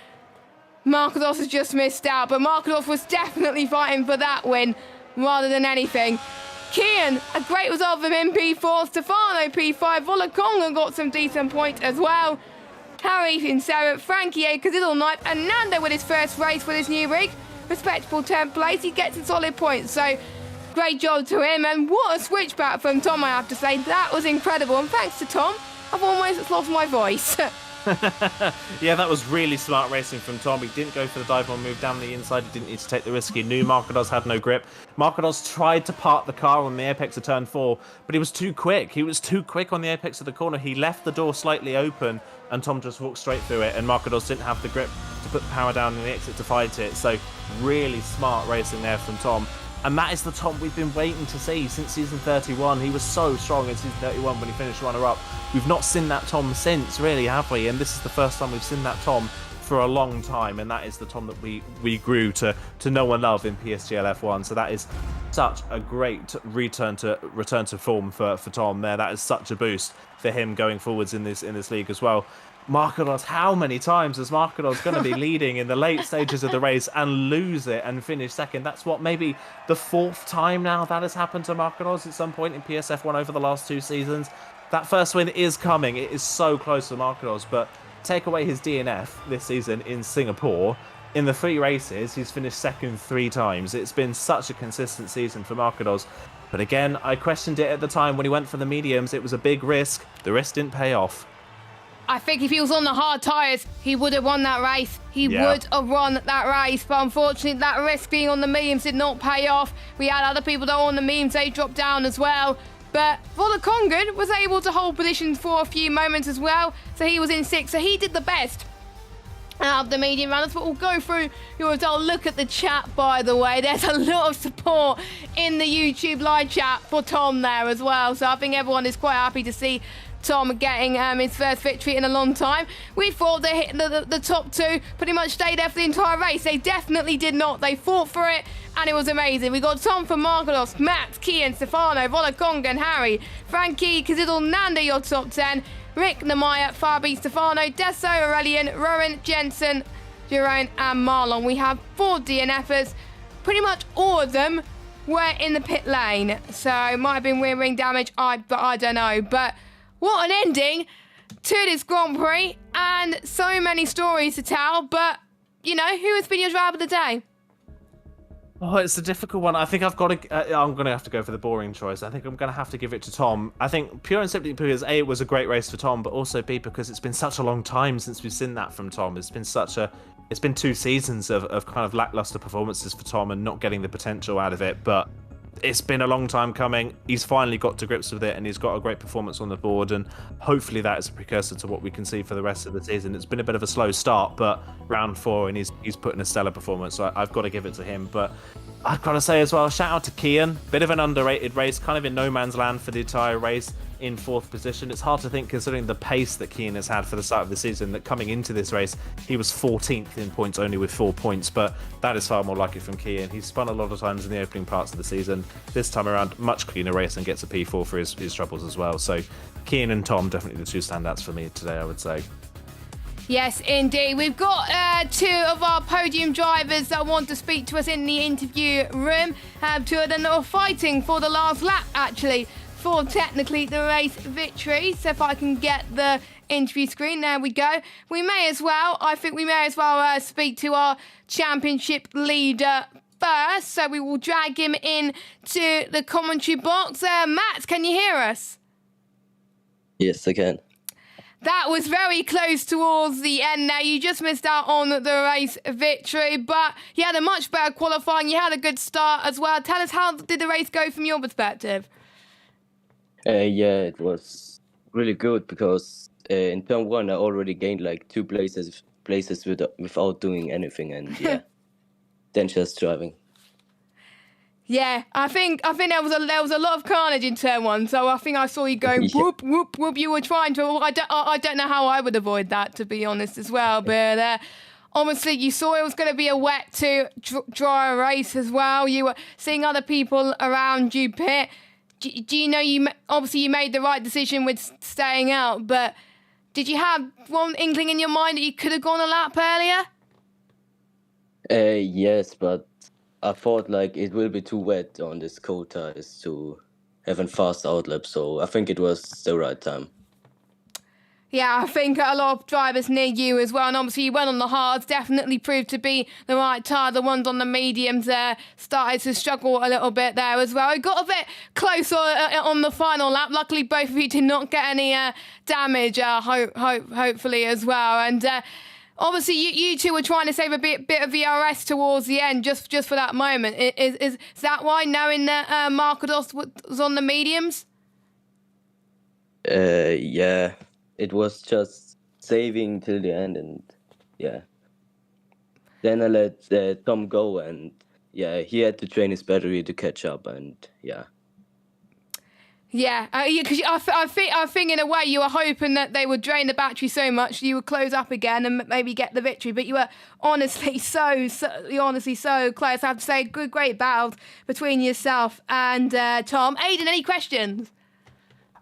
Markados has just missed out, but Markados was definitely fighting for that win rather than anything. Kian, a great result from him, P4. Stefano, P5. Volakonga got some decent points as well. Harry in 7th. Frankie A. Kazidal 9th. And Nando with his first race with his new rig. Respectable 10th place. He gets a solid point. So, great job to him. And what a switchback from Tom, I have to say. That was incredible. And thanks to Tom, I've almost lost my voice. Yeah, that was really smart racing from Tom. He didn't go for the dive bomb move down the inside. He didn't need to take the risk. He knew Markados had no grip. Markados tried to park the car on the apex of turn 4, but he was too quick. He was too quick on the apex of the corner. He left the door slightly open, and Tom just walked straight through it, and Markados didn't have the grip to put the power down in the exit to fight it. So really smart racing there from Tom. And that is the Tom we've been waiting to see since season 31. He was so strong in season 31 when he finished runner-up. We've not seen that Tom since, really, have we? And this is the first time we've seen that Tom for a long time, and that is the Tom that we grew to know and love in PSGL F1. So that is such a great return to form for Tom there. That is such a boost for him going forwards in this league as well. Markados, how many times is Markados going to be leading in the late stages of the race and lose it and finish second? That's what, maybe the 4th time now that has happened to Markados at some point in PSF1 over the last 2 seasons. That first win is coming. It is so close to Markados, but take away his DNF this season in Singapore. In the 3 races, he's finished second 3 times. It's been such a consistent season for Markados. But again, I questioned it at the time when he went for the mediums. It was a big risk. The risk didn't pay off. I think if he was on the hard tyres, he would have won that race. He would have won that race. But unfortunately, that risk being on the mediums did not pay off. We had other people that were on the mediums. They dropped down as well. But Volakonga was able to hold positions for a few moments as well. So he was in 6th. So he did the best out of the medium runners. But we'll go through your result. Look at the chat, by the way. There's a lot of support in the YouTube live chat for Tom there as well. So I think everyone is quite happy to see Tom getting his first victory in a long time. We thought they hit the top 2, pretty much stayed there for the entire race. They definitely did not. They fought for it, and it was amazing. We got Tom from Markados, Max, Kian, Stefano, Volakonga, and Harry. Frankie, Kazidal, Nando, your top 10. Rick, Namaya, Fabi, Stefano, Deso, Aurelian, Rowan, Jensen, Jerome, and Marlon. We have 4 DNFers. Pretty much all of them were in the pit lane. So it might have been rear wing damage, but I don't know. But what an ending to this Grand Prix, and so many stories to tell. But, you know, who has been your driver of the day? Oh, it's a difficult one. I think I'm going to have to go for the boring choice. I think I'm going to have to give it to Tom. I think pure and simply because A, it was a great race for Tom, but also B, because it's been such a long time since we've seen that from Tom. It's been 2 seasons of kind of lackluster performances for Tom and not getting the potential out of it. But it's been a long time coming. He's finally got to grips with it, and he's got a great performance on the board, and hopefully that is a precursor to what we can see for the rest of the season. It's been a bit of a slow start, but round 4, and he's put in a stellar performance, so I've got to give it to him. But I've got to say as well, shout out to Kian. Bit of an underrated race, kind of in no man's land for the entire race, in 4th position. It's hard to think, considering the pace that Kian has had for the start of the season, that coming into this race he was 14th in points, only with 4 points, but that is far more lucky from Kian. He's spun a lot of times in the opening parts of the season. This time around, much cleaner race, and gets a P4 for his troubles as well. So Kian and Tom, definitely the 2 standouts for me today, I would say. Yes, indeed. We've got 2 of our podium drivers that want to speak to us in the interview room. 2 of them that were fighting for the last lap, actually, for technically the race victory. So if I can get the interview screen, there we go. I think we may as well speak to our championship leader first. So we will drag him in to the commentary box. Matt, can you hear us? Yes, I can. That was very close towards the end there. You just missed out on the race victory, but you had a much better qualifying. You had a good start as well. Tell us, how did the race go from your perspective? Yeah, it was really good because in turn 1 I already gained like 2 places without doing anything, and yeah, then just driving. Yeah, I think there was a lot of carnage in turn 1, so I think I saw you going whoop whoop whoop. You were trying to. I don't know how I would avoid that, to be honest, as well. But obviously you saw it was going to be a wet to dry race as well. You were seeing other people around you pit. Do you know you made the right decision with staying out, but did you have one inkling in your mind that you could have gone a lap earlier? Yes, but I thought like it will be too wet on this cold tires to have a fast outlap, so I think it was the right time. Yeah, I think a lot of drivers near you as well, and obviously you went on the hards, definitely proved to be the right tyre. The ones on the mediums there started to struggle a little bit there as well. It got a bit closer on the final lap. Luckily, both of you did not get any damage, hopefully as well. And obviously, you two were trying to save a bit of VRS towards the end, just for that moment. Is that why, knowing that Marcos was on the mediums? Yeah, it was just saving till the end, and yeah. Then I let Tom go, and yeah, he had to train his battery to catch up, and yeah. Yeah, because I think in a way you were hoping that they would drain the battery so much you would close up again and maybe get the victory. But you were honestly so close. I have to say, great battle between yourself and Tom. Aidan, any questions?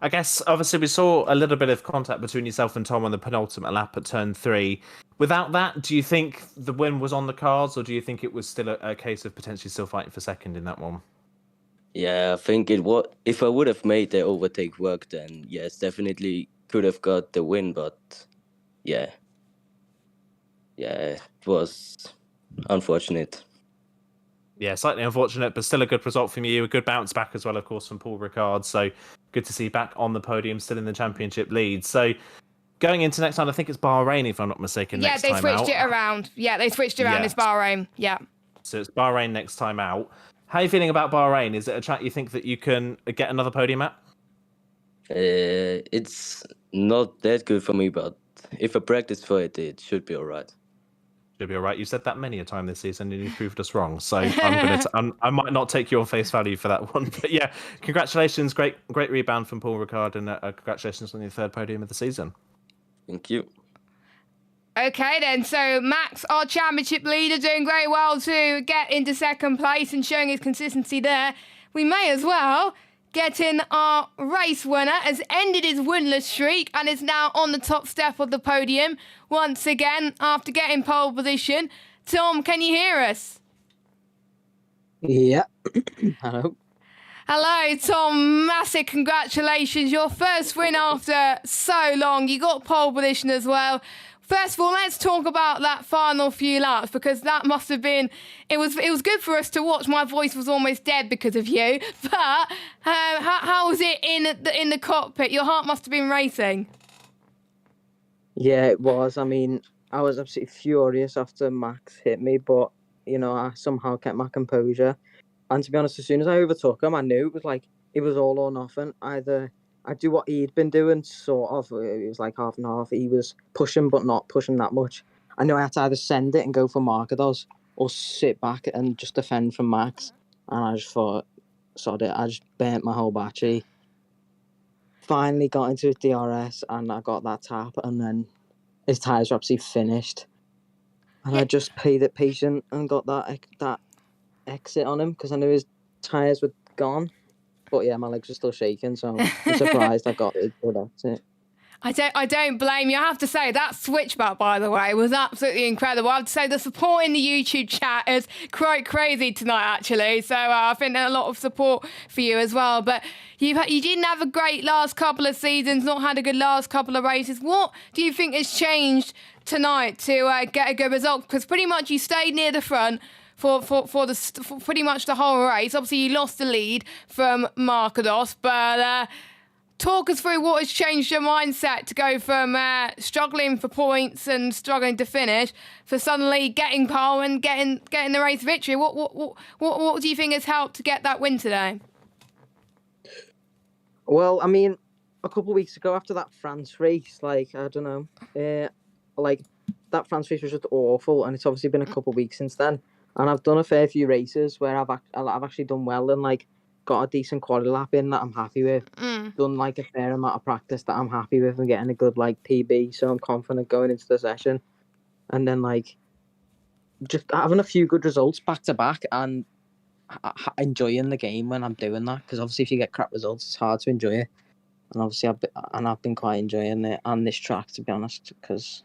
I guess, obviously, we saw a little bit of contact between yourself and Tom on the penultimate lap at turn 3. Without that, do you think the win was on the cards, or do you think it was still a case of potentially still fighting for second in that one? Yeah, I think it was. If I would have made the overtake work, then yes, definitely could have got the win. But yeah, it was unfortunate. Yeah, slightly unfortunate, but still a good result from you. A good bounce back as well, of course, from Paul Ricard. So good to see you back on the podium, still in the championship lead. So going into next time, I think it's Bahrain, if I'm not mistaken. Yeah, they switched it around. Yeah, they switched around. It's Bahrain. Yeah. So it's Bahrain next time out. How are you feeling about Bahrain? Is it a track you think that you can get another podium at? It's not that good for me, but if I practice for it, it should be all right. Should be all right. You said that many a time this season, and you proved us wrong. So I might not take you on face value for that one. But yeah, congratulations, great rebound from Paul Ricard, and congratulations on your 3rd podium of the season. Thank you. Okay then, so Max, our championship leader, doing very well to get into 2nd place and showing his consistency there. We may as well get in our race winner, has ended his winless streak and is now on the top step of the podium once again after getting pole position. Tom, can you hear us? Yeah. Hello. Hello, Tom. Massive congratulations. Your first win after so long. You got pole position as well. First of all, let's talk about that final few laps, because that must have been... It was good for us to watch. My voice was almost dead because of you. But how was it in the cockpit? Your heart must have been racing. Yeah, it was. I mean, I was absolutely furious after Max hit me, but, you know, I somehow kept my composure. And to be honest, as soon as I overtook him, I knew it was all or nothing. Either I do what he'd been doing, sort of. It was like half and half. He was pushing, but not pushing that much. I knew I had to either send it and go for Marcos or sit back and just defend from Max. And I just thought, sod it. I just burnt my whole battery. Finally got into DRS and I got that tap, and then his tyres were absolutely finished. And I just played it patient and got that exit on him because I knew his tyres were gone. But yeah, my legs were still shaking, so I'm surprised I got it. That's it. I don't blame you. I have to say, that switchback, by the way, was absolutely incredible. I have to say, the support in the YouTube chat is quite crazy tonight, actually. So I think there's a lot of support for you as well. But you didn't have a great last couple of seasons, not had a good last couple of races. What do you think has changed tonight to get a good result? Because pretty much you stayed near the front for pretty much the whole race. Obviously, you lost the lead from Markados, but... talk us through what has changed your mindset to go from struggling for points and struggling to finish for suddenly getting pole and getting the race victory. What do you think has helped to get that win today? Well, I mean, a couple of weeks ago after that France race, like, I don't know, like that France race was just awful, and it's obviously been a couple of weeks since then. And I've done a fair few races where I've actually done well and like got a decent quality lap in that I'm happy with. Done like a fair amount of practice that I'm happy with and getting a good like PB, so I'm confident going into the session. And then like just having a few good results back to back and enjoying the game when I'm doing that, because obviously if you get crap results it's hard to enjoy it. And obviously I've been quite enjoying it on this track, to be honest, because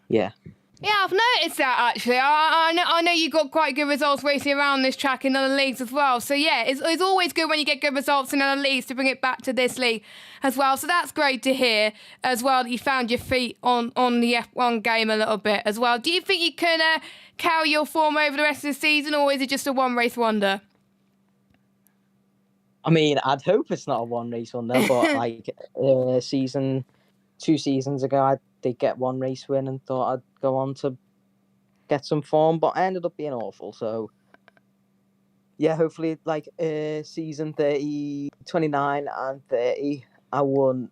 yeah. Yeah, I've noticed that actually. I know you got quite good results racing around this track in other leagues as well. So yeah, it's always good when you get good results in other leagues to bring it back to this league as well. So that's great to hear as well, that you found your feet on the F1 game a little bit as well. Do you think you can carry your form over the rest of the season, or is it just a one race wonder? I mean, I'd hope it's not a one race wonder, but like 2 seasons ago, I did get one race win and thought I'd go on to get some form, but I ended up being awful. So yeah, hopefully like season 29 and 30, I won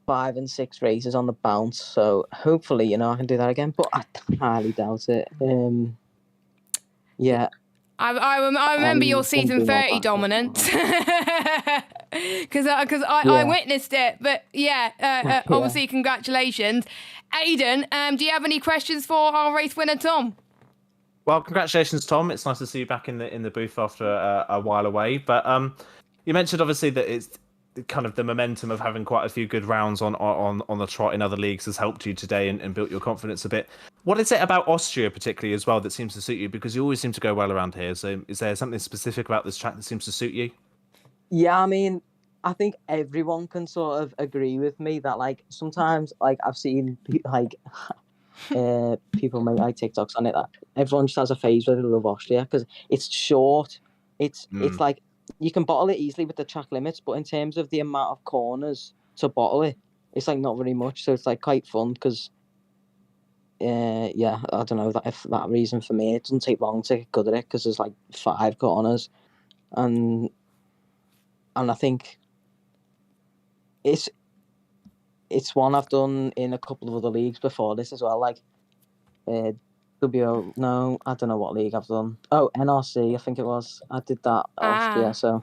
5 and 6 races on the bounce. So hopefully, I can do that again, but I highly doubt it. Yeah. I remember your season 30 dominance because I witnessed it. But yeah, obviously congratulations, Aidan. Do you have any questions for our race winner, Tom? Well, congratulations, Tom. It's nice to see you back in the booth after a while away. But you mentioned obviously that it's kind of the momentum of having quite a few good rounds on the trot in other leagues has helped you today and built your confidence a bit. What is it about Austria particularly as well that seems to suit you? Because you always seem to go well around here. So is there something specific about this track that seems to suit you? Yeah, I mean, I think everyone can sort of agree with me that like sometimes like I've seen like people make like TikToks on it that everyone just has a phase where they love Austria because it's short. It's like you can bottle it easily with the track limits, but in terms of the amount of corners to bottle it, it's like not very much. So it's like quite fun because yeah, I don't know if that reason for me, it doesn't take long to get good at it because there's like 5 corners, and I think it's one I've done in a couple of other leagues before this as well, like WO. No, I don't know what league I've done. Oh, NRC, I think it was. I did that Austria, so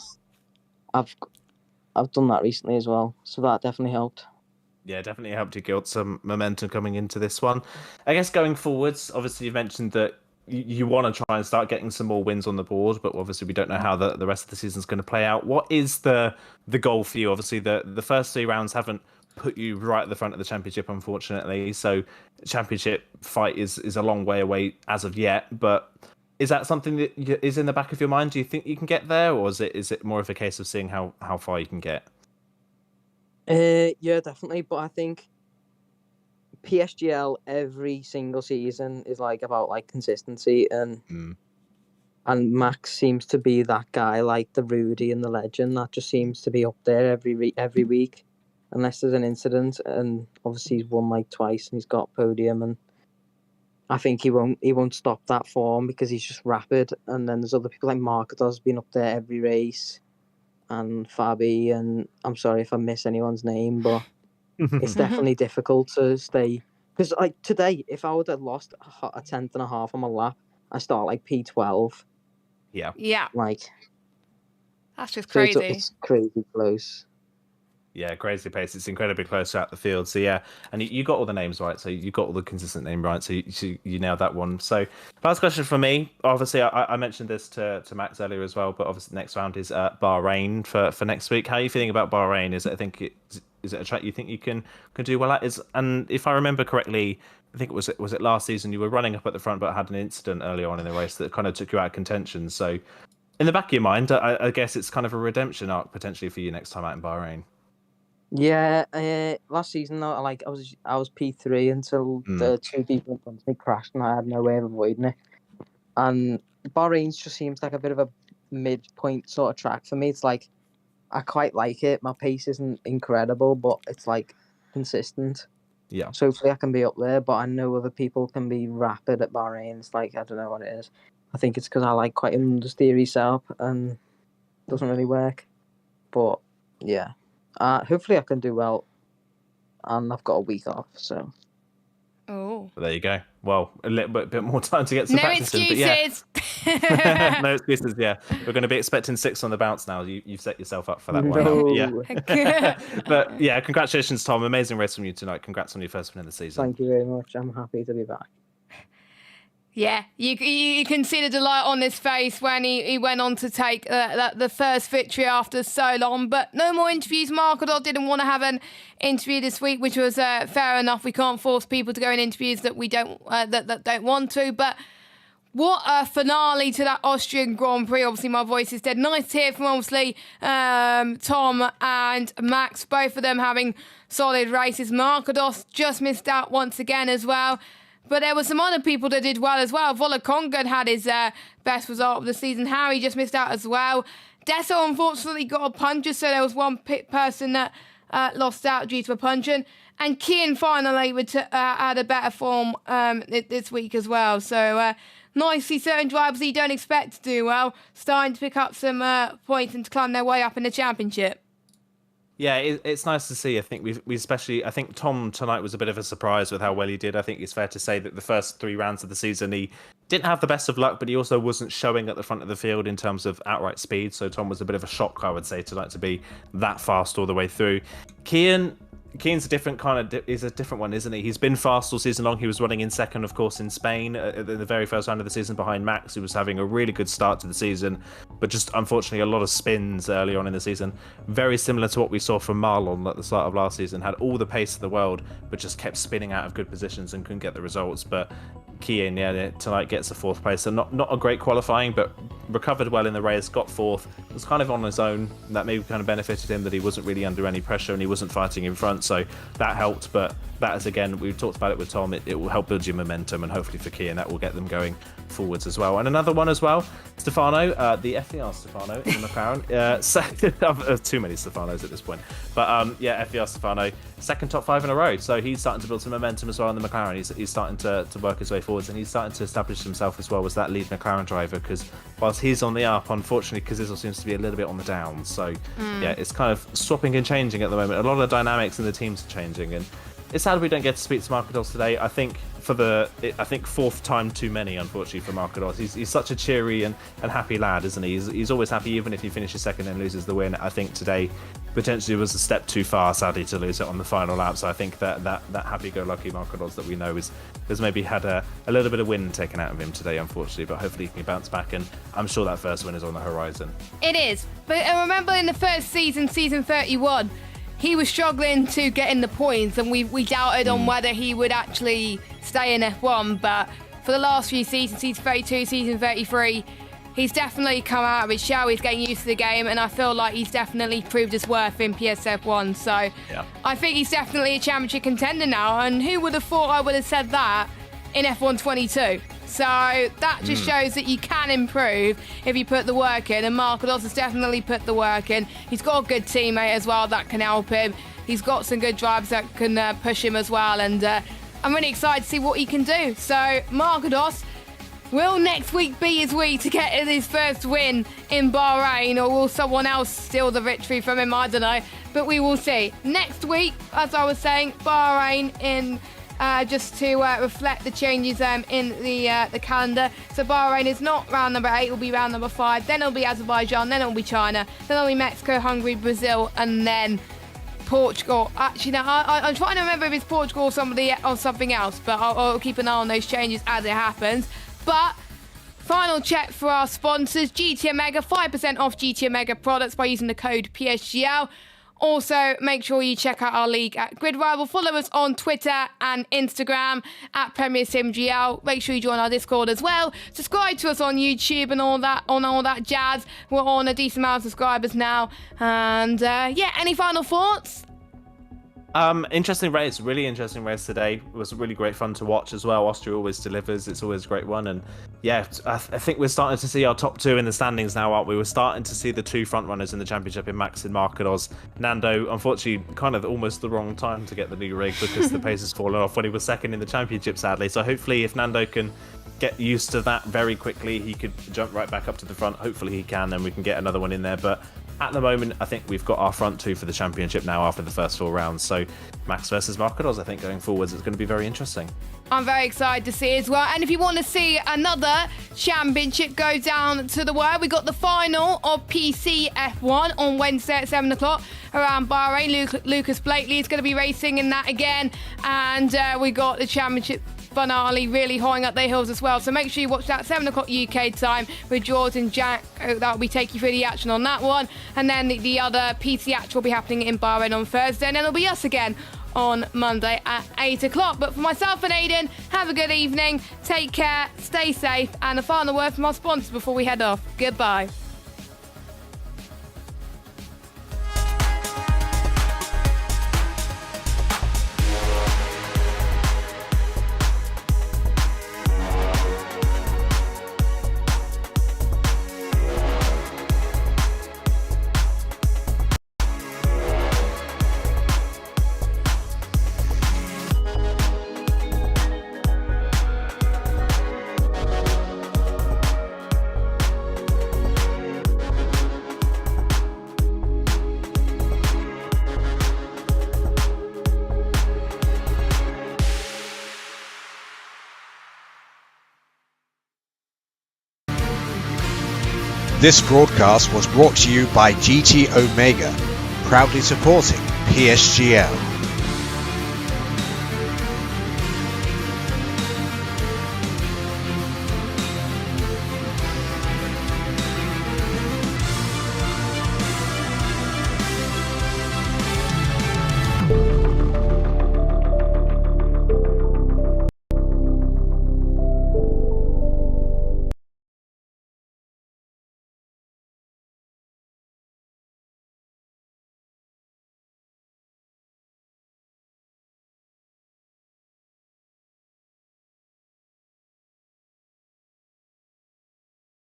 I've done that recently as well. So that definitely helped. Yeah, definitely helped you build some momentum coming into this one. I guess going forwards, obviously you mentioned that you want to try and start getting some more wins on the board, but obviously we don't know how the rest of the season is going to play out. What is the goal for you? Obviously the first 3 rounds haven't put you right at the front of the championship, unfortunately. So championship fight is a long way away as of yet, but is that something that is in the back of your mind? Do you think you can get there, or is it more of a case of seeing how far you can get? Yeah, definitely. But I think PSGL every single season is like about like consistency, and Max seems to be that guy, like the Rudy and the legend that just seems to be up there every week, unless there's an incident. And obviously he's won like twice and he's got podium, and I think he won't stop that form because he's just rapid. And then there's other people like Marketer's been up there every race, and Fabi, and I'm sorry if I miss anyone's name, but it's definitely difficult to stay. Because like today, if I would have lost a tenth and a half on my lap, I start like P12. Yeah. Like that's just crazy. So it's crazy close. Yeah, crazy pace. It's incredibly close throughout the field. So yeah, and you got all the names right. So you got all the consistent name right. So you nailed that one. So last question for me. Obviously, I mentioned this to Max earlier as well. But obviously, next round is Bahrain for next week. How are you feeling about Bahrain? I think is it a track you think you can do well at? And if I remember correctly, I think was it last season you were running up at the front but had an incident early on in the race that kind of took you out of contention. So in the back of your mind, I guess it's kind of a redemption arc potentially for you next time out in Bahrain. Yeah, last season though, I was P3 until the two people in front of me crashed, and I had no way of avoiding it. And Bahrain just seems like a bit of a midpoint sort of track for me. It's like I quite like it. My pace isn't incredible, but it's like consistent. Yeah. So hopefully I can be up there, but I know other people can be rapid at Bahrain. It's like, I don't know what it is. I think it's because I like quite an understeery setup and it doesn't really work. But yeah, hopefully I can do well. And I've got a week off, so. Oh. Well, there you go. Well, a little bit more time to get some No practice in. excuses. But yeah. No excuses. Yeah, we're going to be expecting 6 on the bounce now. You've set yourself up for that one. No. Yeah. But yeah, congratulations, Tom. Amazing race from you tonight. Congrats on your first win of the season. Thank you very much. I'm happy to be back. Yeah, you can see the delight on his face when he went on to take the first victory after so long. But no more interviews. Markador didn't want to have an interview this week, which was fair enough. We can't force people to go in interviews that we don't that don't want to. But what a finale to that Austrian Grand Prix. Obviously, my voice is dead. Nice to hear from, obviously, Tom and Max, both of them having solid races. Markados just missed out once again as well. But there were some other people that did well as well. Volakonga had his best result of the season. Harry just missed out as well. Desso unfortunately got a puncher, so there was one person that lost out due to a puncher. And Kian finally had a better form this week as well. So nice to see certain drivers that you don't expect to do well starting to pick up some points and to climb their way up in the championship. Yeah, it's nice to see. I think we especially. I think Tom tonight was a bit of a surprise with how well he did. I think it's fair to say that the first 3 rounds of the season he didn't have the best of luck, but he also wasn't showing at the front of the field in terms of outright speed. So Tom was a bit of a shock, I would say, tonight to be that fast all the way through. Kian's a different is a different one, isn't he? He's been fast all season long. He was running in second, of course, in Spain in the very first round of the season behind Max, who was having a really good start to the season, but just unfortunately a lot of spins early on in the season. Very similar to what we saw from Marlon at the start of last season. Had all the pace of the world, but just kept spinning out of good positions and couldn't get the results. But Kian, tonight gets a 4th place. So not a great qualifying, but recovered well in the race, got 4th. Was kind of on his own. That maybe kind of benefited him that he wasn't really under any pressure and he wasn't fighting in front. So that helped. But that is, again, we talked about it with Tom. It will help build your momentum, and hopefully for Kian that will get them going forwards as well. And another one as well, Stefano, the FDR Stefano in the McLaren. Too many Stefanos at this point. But FDR Stefano, second top 5 in a row. So he's starting to build some momentum as well in the McLaren. He's starting to work his way forwards, and he's starting to establish himself as well as that lead McLaren driver, because whilst he's on the up, unfortunately Cazizzo seems to be a little bit on the down. So yeah, it's kind of swapping and changing at the moment. A lot of the dynamics in the teams are changing, and it's sad we don't get to speak to Markados today. I think 4th time too many, unfortunately, for Markados. He's such a cheery and happy lad, isn't he? He's always happy, even if he finishes second and loses the win. I think today potentially was a step too far, sadly, to lose it on the final lap. So I think that happy-go-lucky Markados that we know has maybe had a little bit of wind taken out of him today, unfortunately. But hopefully he can bounce back, and I'm sure that first win is on the horizon. It is. But I remember in the first season 31, he was struggling to get in the points, and we doubted on whether he would actually stay in F1. But for the last few seasons, season 32, season 33, he's definitely come out of his shell. He's getting used to the game, and I feel like he's definitely proved his worth in PSF1. So yeah. I think he's definitely a championship contender now, and who would have thought I would have said that in F1 22? So that just shows that you can improve if you put the work in, and Markados has definitely put the work in. He's got a good teammate as well that can help him. He's got some good drivers that can push him as well, and I'm really excited to see what he can do. So Markados, will next week be his week to get his first win in Bahrain, or will someone else steal the victory from him? I don't know, but we will see. Next week, as I was saying, Bahrain in just to reflect the changes in the calendar. So Bahrain is not round number 8, it will be round number 5. Then it'll be Azerbaijan, then it'll be China, then it'll be Mexico, Hungary, Brazil, and then Portugal. Actually, no, I'm trying to remember if it's Portugal or something else, but I'll keep an eye on those changes as it happens. But final check for our sponsors, GT Omega, 5% off GT Omega products by using the code PSGL. Also, make sure you check out our league at Grid Rival. Follow us on Twitter and Instagram at PSGL. Make sure you join our Discord as well. Subscribe to us on YouTube and all that jazz. We're on a decent amount of subscribers now. And any final thoughts? Interesting race, really interesting race today. It was really great fun to watch as well. Austria always delivers. It's always a great one. And yeah, I think we're starting to see our top two in the standings now, aren't we? We're starting to see the two front runners in the championship in Max and Markados. Nando, unfortunately, kind of almost the wrong time to get the new rig because the pace has fallen off when he was second in the championship, sadly. So hopefully if Nando can get used to that very quickly, he could jump right back up to the front. Hopefully he can, then we can get another one in there. But at the moment, I think we've got our front two for the championship now after the first 4 rounds. So Max versus Markados, I think going forwards, it's going to be very interesting. I'm very excited to see as well. And if you want to see another championship go down to the wire, we got the final of PCF1 on Wednesday at 7 o'clock around Bahrain. Lucas Blakely is going to be racing in that again. And we got the championship finale really holding up their heels as well. So make sure you watch that 7 o'clock UK time with George and Jack. That will be taking you through the action on that one. And then the other PC action will be happening in Bahrain on Thursday. And then it'll be us again on Monday at 8 o'clock. But for myself and Aidan, have a good evening. Take care, stay safe. And a final word from our sponsors before we head off. Goodbye. This broadcast was brought to you by GT Omega, proudly supporting PSGL.